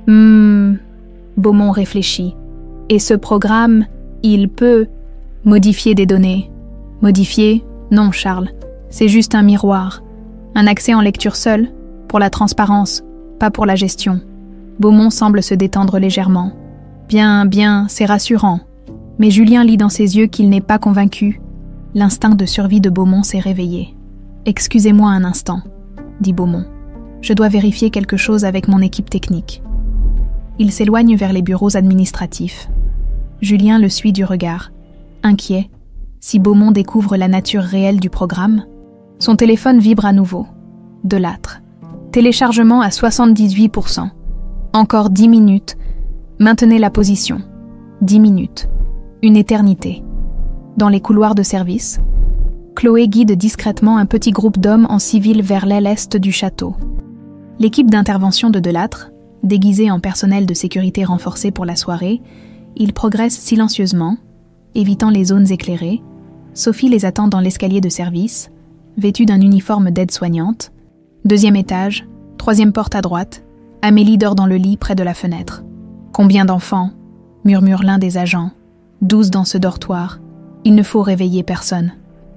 Beaumont réfléchit. Et ce programme, il peut modifier des données. Modifier? Non, Charles. C'est juste un miroir. Un accès en lecture seul, pour la transparence, pas pour la gestion. Beaumont semble se détendre légèrement. Bien, c'est rassurant. Mais Julien lit dans ses yeux qu'il n'est pas convaincu. L'instinct de survie de Beaumont s'est réveillé. « Excusez-moi un instant », dit Beaumont. « Je dois vérifier quelque chose avec mon équipe technique. » Il s'éloigne vers les bureaux administratifs. Julien le suit du regard. Inquiet, si Beaumont découvre la nature réelle du programme, son téléphone vibre à nouveau. Delattre. Téléchargement à 78%. Encore 10 minutes. Maintenez la position. 10 minutes. Une éternité. Dans les couloirs de service, Chloé guide discrètement un petit groupe d'hommes en civil vers l'aile est du château. L'équipe d'intervention de Delattre, déguisée en personnel de sécurité renforcé pour la soirée, ils progressent silencieusement, évitant les zones éclairées. Sophie les attend dans l'escalier de service, vêtue d'un uniforme d'aide-soignante. 2e étage, 3e porte à droite. Amélie dort dans le lit près de la fenêtre. « Combien d'enfants ?» murmure l'un des agents. « 12 dans ce dortoir. Il ne faut réveiller personne. »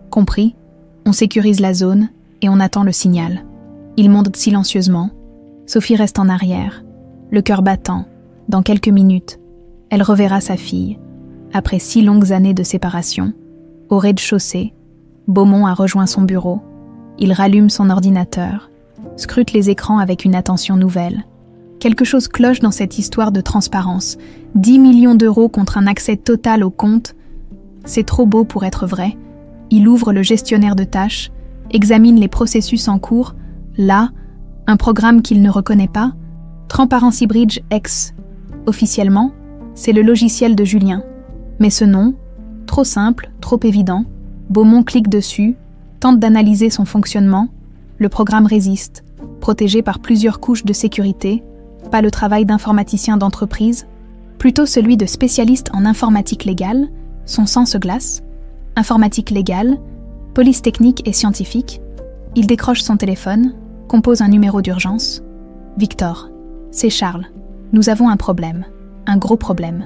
Compris, on sécurise la zone et on attend le signal. Ils montent silencieusement. Sophie reste en arrière, le cœur battant. Dans quelques minutes, elle reverra sa fille. Après 6 longues années de séparation, au rez-de-chaussée, Beaumont a rejoint son bureau. Il rallume son ordinateur, scrute les écrans avec une attention nouvelle. Quelque chose cloche dans cette histoire de transparence. 10 millions d'euros contre un accès total au compte. C'est trop beau pour être vrai. Il ouvre le gestionnaire de tâches, examine les processus en cours. Là, un programme qu'il ne reconnaît pas, Transparency Bridge X. Officiellement, c'est le logiciel de Julien. Mais ce nom, trop simple, trop évident, Beaumont clique dessus, tente d'analyser son fonctionnement. Le programme résiste, protégé par plusieurs couches de sécurité, pas le travail d'informaticien d'entreprise, plutôt celui de spécialiste en informatique légale. Son sang se glace. Informatique légale, police technique et scientifique. Il décroche son téléphone, compose un numéro d'urgence. « Victor, c'est Charles. Nous avons un problème. Un gros problème.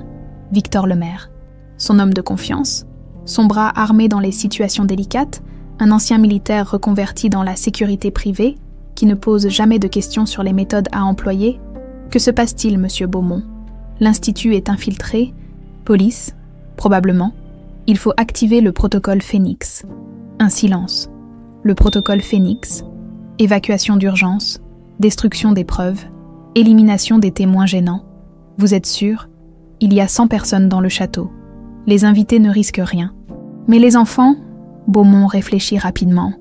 Victor Lemaire. » Son homme de confiance, son bras armé dans les situations délicates, un ancien militaire reconverti dans la sécurité privée, qui ne pose jamais de questions sur les méthodes à employer. Que se passe-t-il, monsieur Beaumont? L'Institut est infiltré. Police? Probablement. Il faut activer le protocole Phénix. Un silence. Le protocole Phénix. Évacuation d'urgence. Destruction des preuves. Élimination des témoins gênants. Vous êtes sûr? Il y a 100 personnes dans le château. Les invités ne risquent rien. Mais les enfants? Beaumont réfléchit rapidement.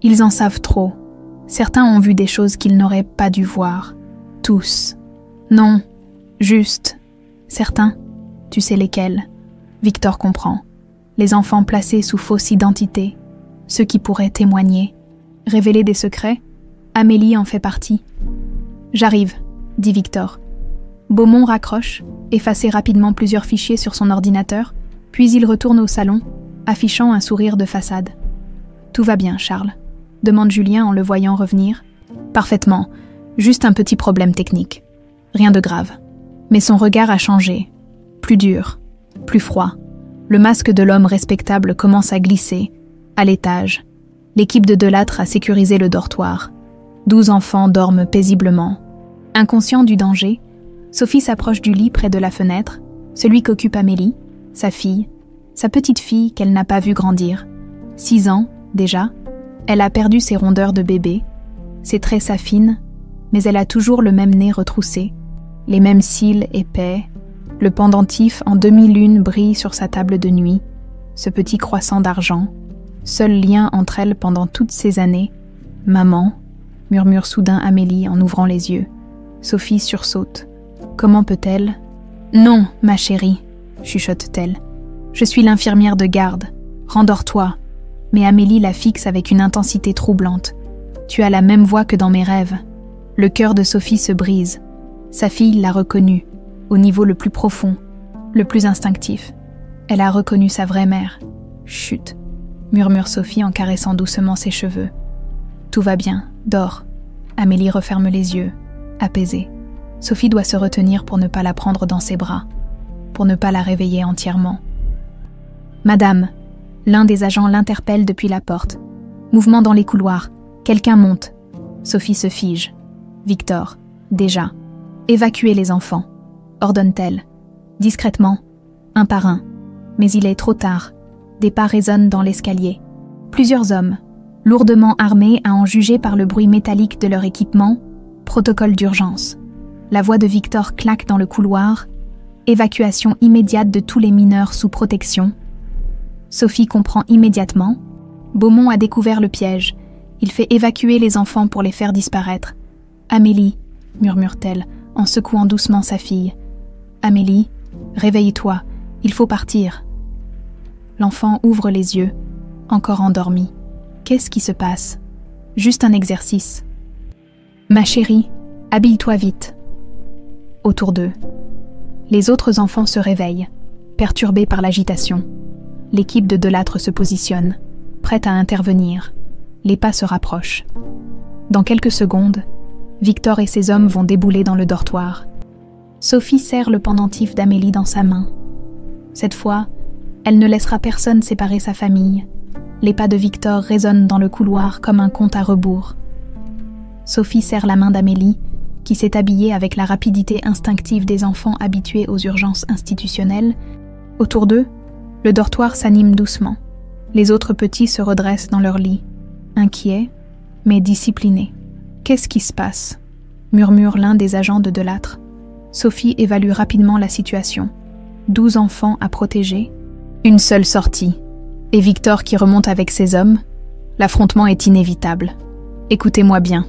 Ils en savent trop. Certains ont vu des choses qu'ils n'auraient pas dû voir. Tous. Non. Juste. Certains. Tu sais lesquels. Victor comprend. Les enfants placés sous fausse identité, ceux qui pourraient témoigner, révéler des secrets. Amélie en fait partie. « J'arrive », dit Victor. Beaumont raccroche, effacer rapidement plusieurs fichiers sur son ordinateur, puis il retourne au salon, affichant un sourire de façade. « Tout va bien, Charles », demande Julien en le voyant revenir. « Parfaitement, juste un petit problème technique. Rien de grave. » Mais son regard a changé. Plus dur, plus froid. Le masque de l'homme respectable commence à glisser. À l'étage, l'équipe de Delattre a sécurisé le dortoir. 12 enfants dorment paisiblement. Inconscient du danger, Sophie s'approche du lit près de la fenêtre, celui qu'occupe Amélie, sa fille, sa petite fille qu'elle n'a pas vue grandir. 6 ans, déjà, elle a perdu ses rondeurs de bébé. Ses traits s'affinent, mais elle a toujours le même nez retroussé, les mêmes cils épais. Le pendentif en demi-lune brille sur sa table de nuit, ce petit croissant d'argent, seul lien entre elles pendant toutes ces années. « Maman », murmure soudain Amélie en ouvrant les yeux. Sophie sursaute. Comment peut-elle? « Non, ma chérie, chuchote-t-elle. Je suis l'infirmière de garde. Rendors-toi. » Mais Amélie la fixe avec une intensité troublante. « Tu as la même voix que dans mes rêves. » Le cœur de Sophie se brise. Sa fille l'a reconnue, au niveau le plus profond, le plus instinctif. Elle a reconnu sa vraie mère. Chut, murmure Sophie en caressant doucement ses cheveux. Tout va bien, dors. Amélie referme les yeux, apaisée. Sophie doit se retenir pour ne pas la prendre dans ses bras, pour ne pas la réveiller entièrement. Madame, l'un des agents l'interpelle depuis la porte. Mouvement dans les couloirs. Quelqu'un monte. Sophie se fige. Victor, déjà. Évacuez les enfants, ordonne-t-elle. Discrètement, un par un. Mais il est trop tard. Des pas résonnent dans l'escalier. Plusieurs hommes, lourdement armés à en juger par le bruit métallique de leur équipement, protocole d'urgence. La voix de Victor claque dans le couloir. Évacuation immédiate de tous les mineurs sous protection. Sophie comprend immédiatement. Beaumont a découvert le piège. Il fait évacuer les enfants pour les faire disparaître. Amélie, murmure-t-elle, en secouant doucement sa fille. Amélie, réveille-toi, il faut partir. L'enfant ouvre les yeux, encore endormi. Qu'est-ce qui se passe? Juste un exercice. Ma chérie, habille-toi vite. Autour d'eux. Les autres enfants se réveillent, perturbés par l'agitation. L'équipe de Delattre se positionne, prête à intervenir. Les pas se rapprochent. Dans quelques secondes, Victor et ses hommes vont débouler dans le dortoir. Sophie serre le pendentif d'Amélie dans sa main. Cette fois, elle ne laissera personne séparer sa famille. Les pas de Victor résonnent dans le couloir comme un compte à rebours. Sophie serre la main d'Amélie, qui s'est habillée avec la rapidité instinctive des enfants habitués aux urgences institutionnelles. Autour d'eux, le dortoir s'anime doucement. Les autres petits se redressent dans leur lit, inquiets, mais disciplinés. « Qu'est-ce qui se passe ?» murmure l'un des agents de Delattre. Sophie évalue rapidement la situation. 12 enfants à protéger, une seule sortie, et Victor qui remonte avec ses hommes. L'affrontement est inévitable. « Écoutez-moi bien »,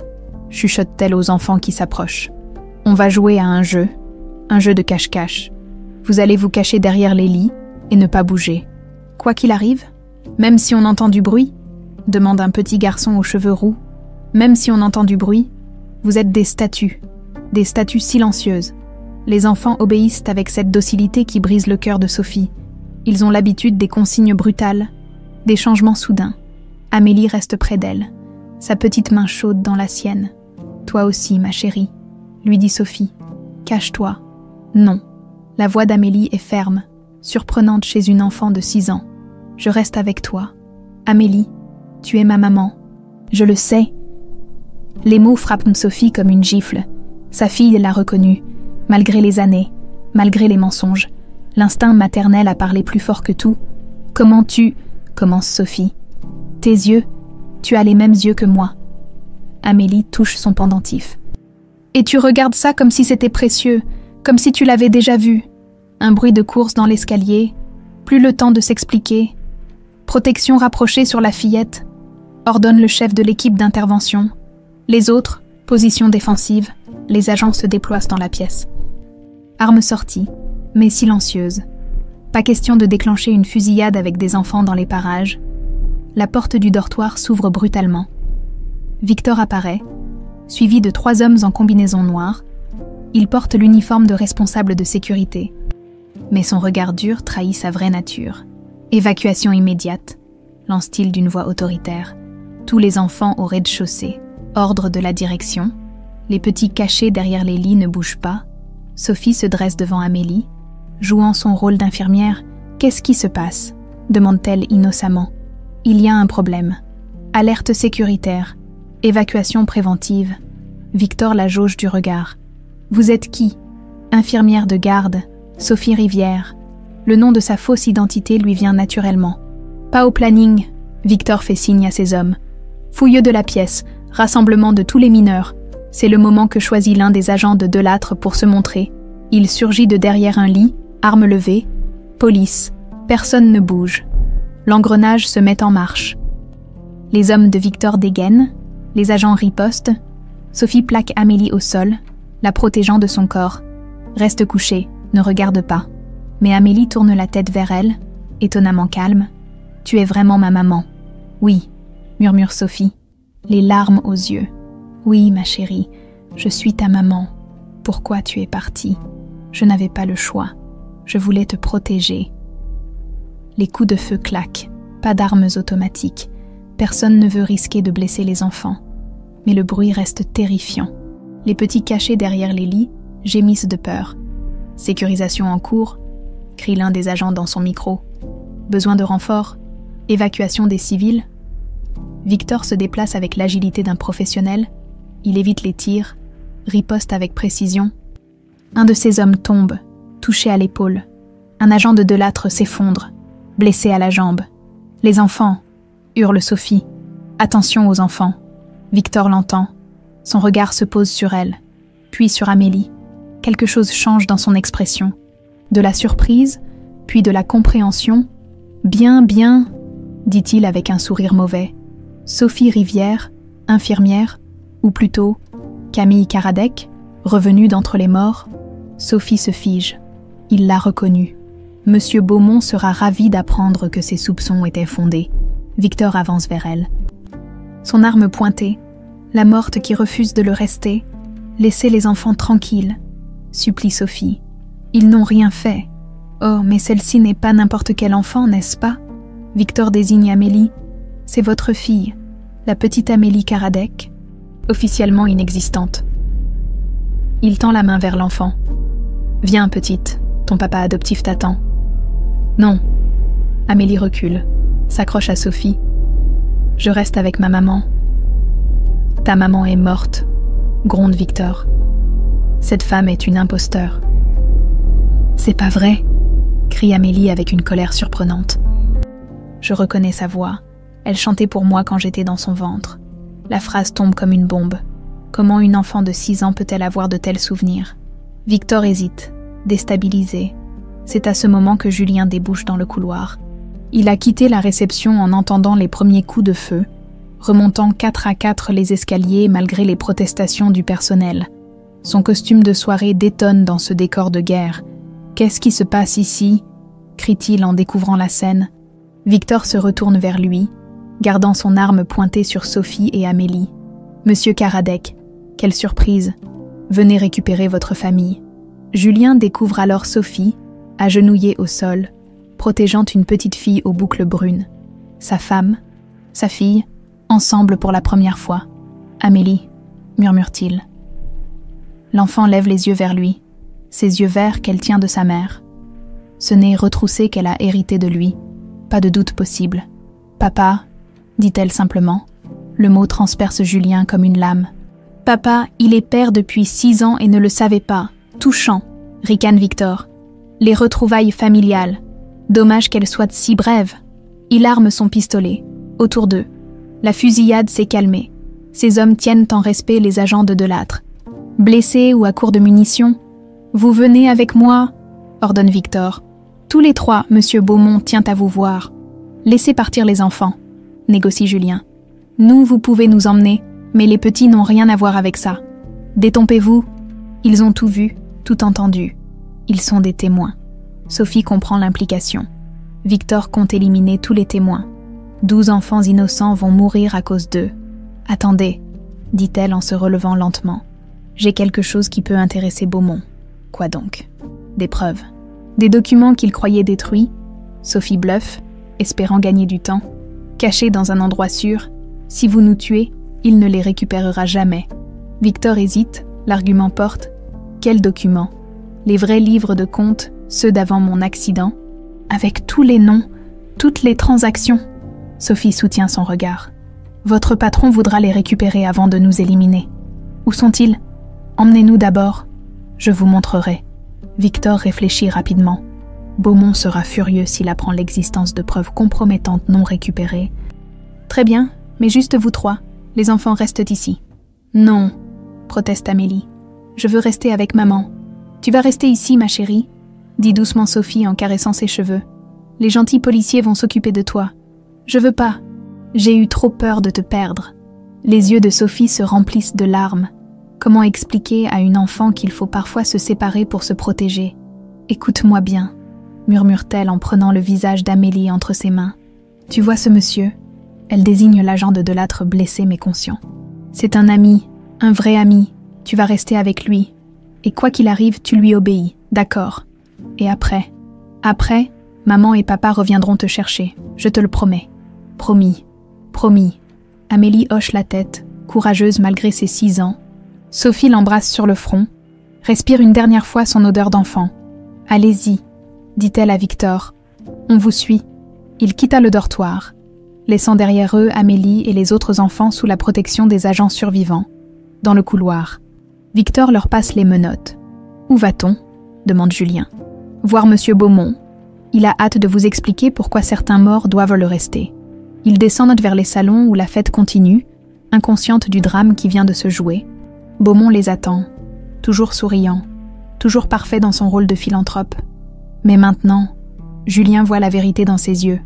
chuchote-t-elle aux enfants qui s'approchent. « On va jouer à un jeu de cache-cache. Vous allez vous cacher derrière les lits et ne pas bouger. Quoi qu'il arrive, même si on entend du bruit, demande un petit garçon aux cheveux roux. Même si on entend du bruit, vous êtes des statues silencieuses. Les enfants obéissent avec cette docilité qui brise le cœur de Sophie. Ils ont l'habitude des consignes brutales, des changements soudains. Amélie reste près d'elle, sa petite main chaude dans la sienne. « Toi aussi, ma chérie », lui dit Sophie. « Cache-toi. » Non. La voix d'Amélie est ferme, surprenante chez une enfant de 6 ans. « Je reste avec toi. Amélie, tu es ma maman. Je le sais. » Les mots frappent Sophie comme une gifle. Sa fille l'a reconnue, malgré les années, malgré les mensonges. L'instinct maternel a parlé plus fort que tout. « Comment tu... » commence Sophie. « Tes yeux, tu as les mêmes yeux que moi. » Amélie touche son pendentif. « Et tu regardes ça comme si c'était précieux, comme si tu l'avais déjà vu. » Un bruit de course dans l'escalier, plus le temps de s'expliquer. Protection rapprochée sur la fillette, ordonne le chef de l'équipe d'intervention. Les autres, position défensive, les agents se déploient dans la pièce. Arme sortie, mais silencieuse. Pas question de déclencher une fusillade avec des enfants dans les parages. La porte du dortoir s'ouvre brutalement. Victor apparaît, suivi de 3 hommes en combinaison noire. Il porte l'uniforme de responsable de sécurité. Mais son regard dur trahit sa vraie nature. Évacuation immédiate, lance-t-il d'une voix autoritaire. Tous les enfants au rez-de-chaussée. Ordre de la direction. Les petits cachés derrière les lits ne bougent pas. Sophie se dresse devant Amélie, jouant son rôle d'infirmière. « Qu'est-ce qui se passe ?» demande-t-elle innocemment. « Il y a un problème. Alerte sécuritaire. Évacuation préventive. » Victor la jauge du regard. « Vous êtes qui ?»« Infirmière de garde, Sophie Rivière. » Le nom de sa fausse identité lui vient naturellement. « Pas au planning. » Victor fait signe à ses hommes. « Fouilleux de la pièce. Rassemblement de tous les mineurs. » C'est le moment que choisit l'un des agents de Delattre pour se montrer. Il surgit de derrière un lit, arme levée. Police. Personne ne bouge. L'engrenage se met en marche. Les hommes de Victor dégainent. Les agents ripostent. Sophie plaque Amélie au sol, la protégeant de son corps. Reste couchée, ne regarde pas. Mais Amélie tourne la tête vers elle, étonnamment calme. « Tu es vraiment ma maman. »« Oui, » murmure Sophie, les larmes aux yeux. « Oui, ma chérie, Je suis ta maman. Pourquoi tu es partie? Je n'avais pas le choix. Je voulais te protéger. » Les coups de feu claquent. Pas d'armes automatiques. Personne ne veut risquer de blesser les enfants. Mais le bruit reste terrifiant. Les petits cachés derrière les lits gémissent de peur. « Sécurisation en cours », crie l'un des agents dans son micro. « Besoin de renfort ? Évacuation des civils ?» Victor se déplace avec l'agilité d'un professionnel. Il évite les tirs, riposte avec précision. Un de ses hommes tombe, touché à l'épaule. Un agent de Delattre s'effondre, blessé à la jambe. « Les enfants !» hurle Sophie. « Attention aux enfants !» Victor l'entend. Son regard se pose sur elle, puis sur Amélie. Quelque chose change dans son expression. De la surprise, puis de la compréhension. « Bien, bien !» dit-il avec un sourire mauvais. Sophie Rivière, infirmière, ou plutôt Camille Karadec, revenue d'entre les morts. Sophie se fige. Il l'a reconnue. Monsieur Beaumont sera ravi d'apprendre que ses soupçons étaient fondés. Victor avance vers elle. Son arme pointée, la morte qui refuse de le rester. « Laissez les enfants tranquilles », supplie Sophie. « Ils n'ont rien fait. » « Oh, mais celle-ci n'est pas n'importe quel enfant, n'est-ce pas ?» Victor désigne Amélie. « C'est votre fille, la petite Amélie Karadec, officiellement inexistante. » Il tend la main vers l'enfant. « Viens, petite, ton papa adoptif t'attend. » « Non. » Amélie recule, s'accroche à Sophie. « Je reste avec ma maman. »« Ta maman est morte, » gronde Victor. « Cette femme est une imposteur. »« C'est pas vrai !» crie Amélie avec une colère surprenante. Je reconnais sa voix. Elle chantait pour moi quand j'étais dans son ventre. La phrase tombe comme une bombe. Comment une enfant de 6 ans peut-elle avoir de tels souvenirs? Victor hésite, déstabilisé. C'est à ce moment que Julien débouche dans le couloir. Il a quitté la réception en entendant les premiers coups de feu, remontant 4 à 4 les escaliers malgré les protestations du personnel. Son costume de soirée détonne dans ce décor de guerre. « Qu'est-ce qui se passe ici ?» crie-t-il en découvrant la scène. Victor se retourne vers lui, gardant son arme pointée sur Sophie et Amélie. « Monsieur Karadec, quelle surprise! Venez récupérer votre famille. » Julien découvre alors Sophie, agenouillée au sol, protégeant une petite fille aux boucles brunes. Sa femme, sa fille, ensemble pour la première fois. « Amélie » murmure-t-il. L'enfant lève les yeux vers lui, ses yeux verts qu'elle tient de sa mère. Ce nez retroussé qu'elle a hérité de lui. Pas de doute possible. « Papa » dit-elle simplement. Le mot transperce Julien comme une lame. « Papa, il est père depuis 6 ans et ne le savait pas. Touchant » ricane Victor. « Les retrouvailles familiales. Dommage qu'elles soient si brèves. » Il arme son pistolet. Autour d'eux. La fusillade s'est calmée. Ces hommes tiennent en respect les agents de Delattre. « Blessés ou à court de munitions ? Vous venez avec moi » ordonne Victor. « Tous les 3, monsieur Beaumont tient à vous voir. Laissez partir les enfants » négocie Julien. « Nous, vous pouvez nous emmener, mais les petits n'ont rien à voir avec ça. Détompez-vous. » Ils ont tout vu, tout entendu. Ils sont des témoins. Sophie comprend l'implication. Victor compte éliminer tous les témoins. 12 enfants innocents vont mourir à cause d'eux. « Attendez, » dit-elle en se relevant lentement. « J'ai quelque chose qui peut intéresser Beaumont. » Quoi donc? Des preuves. Des documents qu'il croyait détruits. Sophie bluffe, espérant gagner du temps. Cachés dans un endroit sûr. Si vous nous tuez, il ne les récupérera jamais. Victor hésite, l'argument porte. Quels documents? Les vrais livres de comptes, ceux d'avant mon accident, avec tous les noms, toutes les transactions. Sophie soutient son regard. Votre patron voudra les récupérer avant de nous éliminer. Où sont-ils? Emmenez-nous d'abord. Je vous montrerai. Victor réfléchit rapidement. Beaumont sera furieux s'il apprend l'existence de preuves compromettantes non récupérées. Très bien, mais juste vous 3. Les enfants restent ici. Non, proteste Amélie. Je veux rester avec maman. Tu vas rester ici, ma chérie, dit doucement Sophie en caressant ses cheveux. Les gentils policiers vont s'occuper de toi. Je veux pas. J'ai eu trop peur de te perdre. Les yeux de Sophie se remplissent de larmes. Comment expliquer à une enfant qu'il faut parfois se séparer pour se protéger? Écoute-moi bien, murmure-t-elle en prenant le visage d'Amélie entre ses mains. Tu vois ce monsieur? Elle désigne l'agent de Delattre blessé mais conscient. C'est un ami, un vrai ami. Tu vas rester avec lui. Et quoi qu'il arrive, tu lui obéis. D'accord. Et après? Après, maman et papa reviendront te chercher. Je te le promets. Promis. Promis. Amélie hoche la tête, courageuse malgré ses 6 ans. Sophie l'embrasse sur le front, respire une dernière fois son odeur d'enfant. Allez-y, dit-elle à Victor. On vous suit. Il quitta le dortoir, laissant derrière eux Amélie et les autres enfants sous la protection des agents survivants. Dans le couloir, Victor leur passe les menottes. Où va-t-on? Demande Julien. Voir Monsieur Beaumont. Il a hâte de vous expliquer pourquoi certains morts doivent le rester. Ils descendent vers les salons où la fête continue, inconsciente du drame qui vient de se jouer. Beaumont les attend, toujours souriant, toujours parfait dans son rôle de philanthrope. Mais maintenant, Julien voit la vérité dans ses yeux,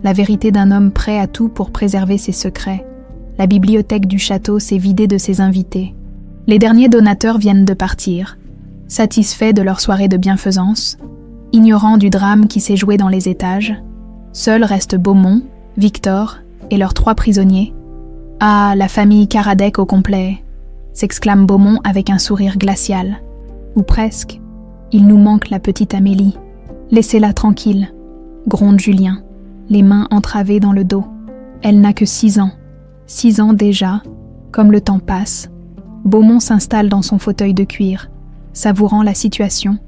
la vérité d'un homme prêt à tout pour préserver ses secrets. La bibliothèque du château s'est vidée de ses invités. Les derniers donateurs viennent de partir, satisfaits de leur soirée de bienfaisance, ignorants du drame qui s'est joué dans les étages. Seuls restent Beaumont, Victor et leurs 3 prisonniers. « Ah, la famille Karadec au complet !» s'exclame Beaumont avec un sourire glacial. Ou presque. Il nous manque la petite Amélie. Laissez-la tranquille, gronde Julien, les mains entravées dans le dos. Elle n'a que 6 ans. 6 ans déjà, comme le temps passe. Beaumont s'installe dans son fauteuil de cuir, savourant la situation.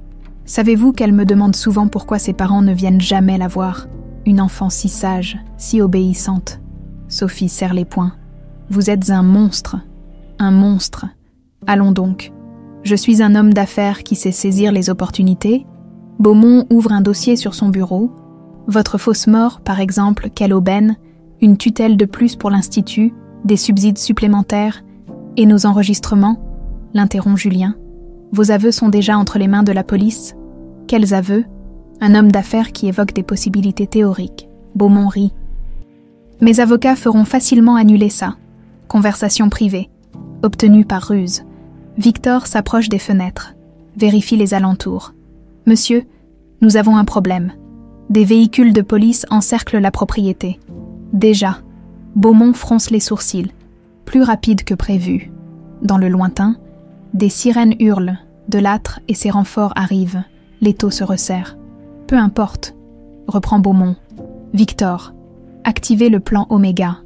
Savez-vous qu'elle me demande souvent pourquoi ses parents ne viennent jamais la voir? Une enfant si sage, si obéissante. Sophie serre les poings. Vous êtes un monstre. Un monstre. Allons donc. Je suis un homme d'affaires qui sait saisir les opportunités. Beaumont ouvre un dossier sur son bureau. Votre fausse mort, par exemple, quelle aubaine, une tutelle de plus pour l'Institut, des subsides supplémentaires, et nos enregistrements, l'interrompt Julien. Vos aveux sont déjà entre les mains de la police. Quels aveux? Un homme d'affaires qui évoque des possibilités théoriques. Beaumont rit. Mes avocats feront facilement annuler ça. Conversation privée, obtenue par ruse. Victor s'approche des fenêtres, vérifie les alentours. Monsieur, nous avons un problème. Des véhicules de police encerclent la propriété. Déjà, Beaumont fronce les sourcils, plus rapide que prévu. Dans le lointain, des sirènes hurlent, de l'âtre et ses renforts arrivent. L'étau se resserre. Peu importe, reprend Beaumont. Victor, activez le plan Oméga.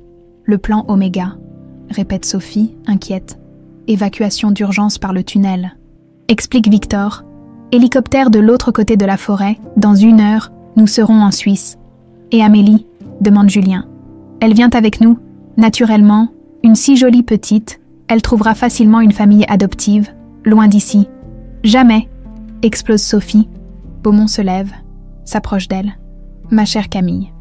Le plan Oméga, répète Sophie, inquiète. Évacuation d'urgence par le tunnel. Explique Victor. Hélicoptère de l'autre côté de la forêt. Dans 1 heure, nous serons en Suisse. Et Amélie? Demande Julien. Elle vient avec nous, naturellement, une si jolie petite. Elle trouvera facilement une famille adoptive, loin d'ici. Jamais, explose Sophie. Beaumont se lève, s'approche d'elle. Ma chère Camille,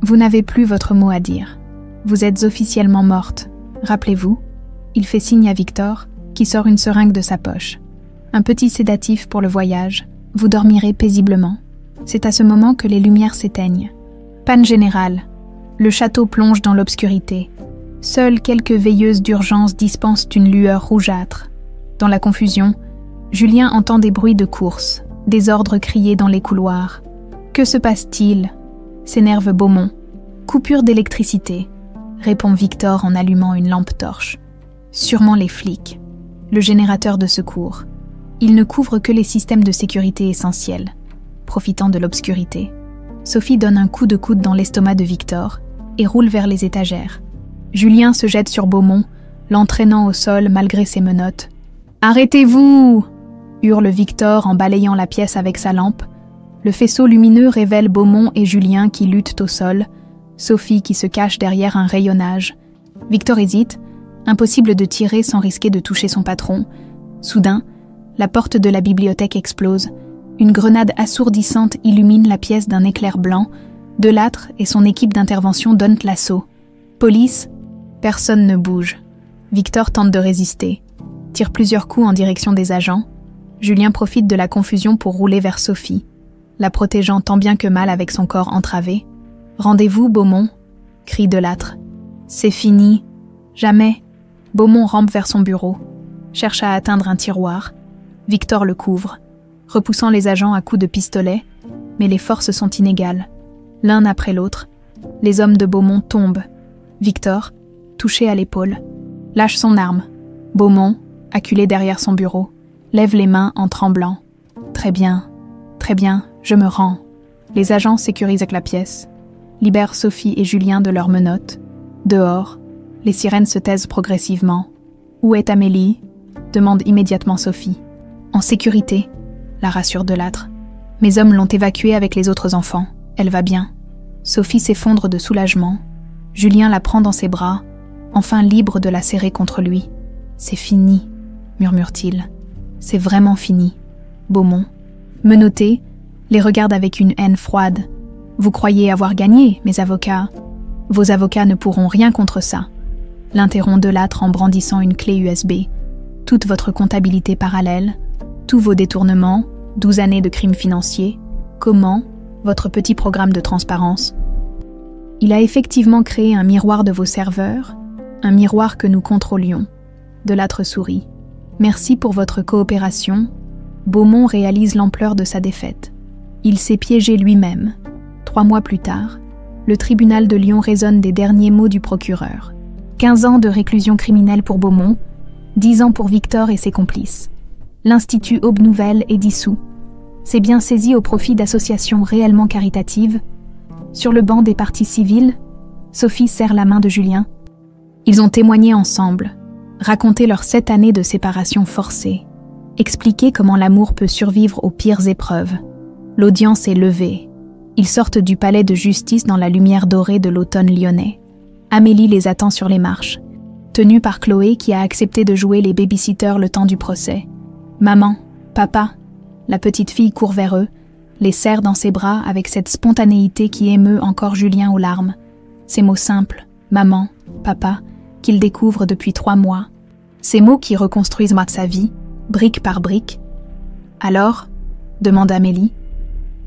vous n'avez plus votre mot à dire. Vous êtes officiellement morte. Rappelez-vous. Il fait signe à Victor, qui sort une seringue de sa poche. Un petit sédatif pour le voyage. Vous dormirez paisiblement. C'est à ce moment que les lumières s'éteignent. Panne générale. Le château plonge dans l'obscurité. Seules quelques veilleuses d'urgence dispensent une lueur rougeâtre. Dans la confusion, Julien entend des bruits de course, des ordres criés dans les couloirs. Que se passe-t-il? S'énerve Beaumont. Coupure d'électricité, répond Victor en allumant une lampe torche. Sûrement les flics. Le générateur de secours. Il ne couvre que les systèmes de sécurité essentiels. Profitant de l'obscurité, Sophie donne un coup de coude dans l'estomac de Victor et roule vers les étagères. Julien se jette sur Beaumont, l'entraînant au sol malgré ses menottes. « Arrêtez-vous » hurle Victor en balayant la pièce avec sa lampe. Le faisceau lumineux révèle Beaumont et Julien qui luttent au sol, Sophie qui se cache derrière un rayonnage. Victor hésite, impossible de tirer sans risquer de toucher son patron. Soudain, la porte de la bibliothèque explose. Une grenade assourdissante illumine la pièce d'un éclair blanc. Delâtre et son équipe d'intervention donnent l'assaut. Police, personne ne bouge. Victor tente de résister, tire plusieurs coups en direction des agents. Julien profite de la confusion pour rouler vers Sophie, la protégeant tant bien que mal avec son corps entravé. « Rendez-vous, Beaumont !» crie Delâtre. « C'est fini. Jamais. » Beaumont rampe vers son bureau, cherche à atteindre un tiroir. Victor le couvre, repoussant les agents à coups de pistolet, mais les forces sont inégales. L'un après l'autre, les hommes de Beaumont tombent. Victor, touché à l'épaule, lâche son arme. Beaumont, acculé derrière son bureau, lève les mains en tremblant. Très bien, je me rends. Les agents sécurisent la pièce, libèrent Sophie et Julien de leurs menottes. Dehors, les sirènes se taisent progressivement. Où est Amélie ? Demande immédiatement Sophie. En sécurité, la rassure Delattre. Mes hommes l'ont évacuée avec les autres enfants. Elle va bien. Sophie s'effondre de soulagement. Julien la prend dans ses bras, enfin libre de la serrer contre lui. C'est fini, murmure-t-il. C'est vraiment fini. Beaumont, menotté, les regarde avec une haine froide. Vous croyez avoir gagné, mes avocats ? Vos avocats ne pourront rien contre ça. L'interrompt Delattre en brandissant une clé USB. Toute votre comptabilité parallèle, tous vos détournements, 12 années de crimes financiers, comment, votre petit programme de transparence. Il a effectivement créé un miroir de vos serveurs, un miroir que nous contrôlions. Delattre sourit. Merci pour votre coopération. Beaumont réalise l'ampleur de sa défaite. Il s'est piégé lui-même. 3 mois plus tard, le tribunal de Lyon raisonne des derniers mots du procureur. 15 ans de réclusion criminelle pour Beaumont, 10 ans pour Victor et ses complices. L'Institut Aube Nouvelle est dissous. C'est bien saisi au profit d'associations réellement caritatives. Sur le banc des parties civiles, Sophie serre la main de Julien. Ils ont témoigné ensemble, raconté leurs 7 années de séparation forcée, expliqué comment l'amour peut survivre aux pires épreuves. L'audience est levée. Ils sortent du palais de justice dans la lumière dorée de l'automne lyonnais. Amélie les attend sur les marches, tenue par Chloé qui a accepté de jouer les babysitters le temps du procès. Maman, papa, la petite fille court vers eux, les serre dans ses bras avec cette spontanéité qui émeut encore Julien aux larmes. Ces mots simples, maman, papa, qu'il découvre depuis 3 mois. Ces mots qui reconstruisent sa vie, brique par brique. Alors, demande Amélie,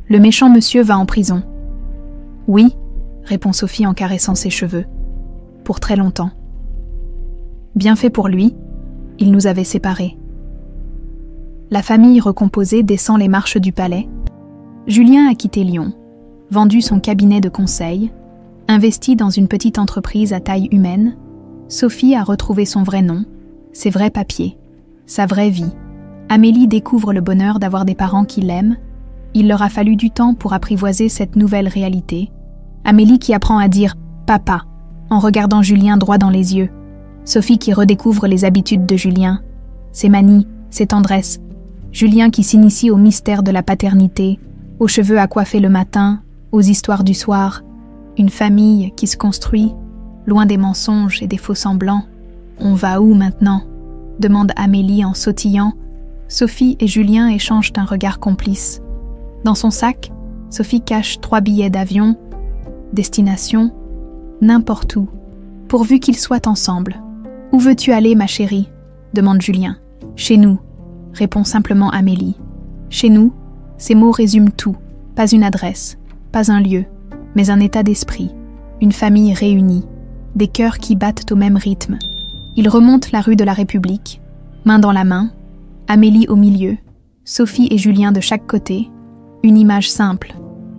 le méchant monsieur va en prison. Oui, répond Sophie en caressant ses cheveux. Pour très longtemps. Bien fait pour lui, il nous avait séparés. La famille recomposée descend les marches du palais. Julien a quitté Lyon, vendu son cabinet de conseil, investi dans une petite entreprise à taille humaine. Sophie a retrouvé son vrai nom, ses vrais papiers, sa vraie vie. Amélie découvre le bonheur d'avoir des parents qui l'aiment. Il leur a fallu du temps pour apprivoiser cette nouvelle réalité. Amélie qui apprend à dire « papa » en regardant Julien droit dans les yeux. Sophie qui redécouvre les habitudes de Julien, ses manies, ses tendresses. Julien qui s'initie au mystère de la paternité, aux cheveux à coiffer le matin, aux histoires du soir. Une famille qui se construit, loin des mensonges et des faux-semblants. On va où maintenant ? Demande Amélie en sautillant. Sophie et Julien échangent un regard complice. Dans son sac, Sophie cache 3 billets d'avion, destination, n'importe où, pourvu qu'ils soient ensemble. « Où veux-tu aller, ma chérie ?» demande Julien. « Chez nous », répond simplement Amélie. « Chez nous », ces mots résument tout. Pas une adresse, pas un lieu, mais un état d'esprit, une famille réunie, des cœurs qui battent au même rythme. Ils remontent la rue de la République, main dans la main, Amélie au milieu, Sophie et Julien de chaque côté, une image simple,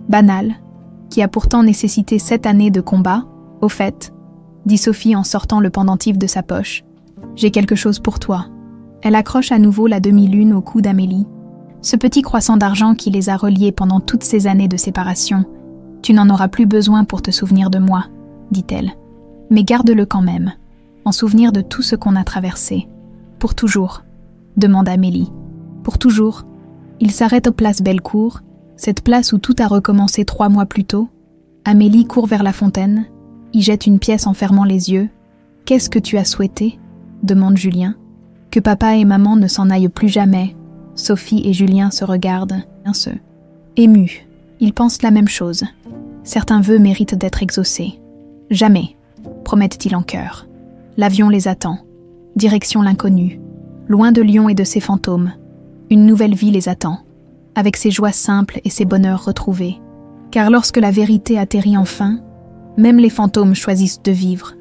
banale, qui a pourtant nécessité 7 années de combat. Au fait, dit Sophie en sortant le pendentif de sa poche, j'ai quelque chose pour toi. Elle accroche à nouveau la demi-lune au cou d'Amélie. Ce petit croissant d'argent qui les a reliés pendant toutes ces années de séparation. Tu n'en auras plus besoin pour te souvenir de moi, dit-elle. Mais garde-le quand même, en souvenir de tout ce qu'on a traversé. Pour toujours, demande Amélie. Pour toujours. Il s'arrête aux places Bellecour, cette place où tout a recommencé 3 mois plus tôt. Amélie court vers la fontaine, y jette une pièce en fermant les yeux. « Qu'est-ce que tu as souhaité ?» demande Julien. « Que papa et maman ne s'en aillent plus jamais. » Sophie et Julien se regardent, émus. Ils pensent la même chose. Certains vœux méritent d'être exaucés. « Jamais », promettent-ils en chœur. L'avion les attend. Direction l'inconnu. Loin de Lyon et de ses fantômes. Une nouvelle vie les attend, avec ses joies simples et ses bonheurs retrouvés. Car lorsque la vérité atterrit enfin, même les fantômes choisissent de vivre.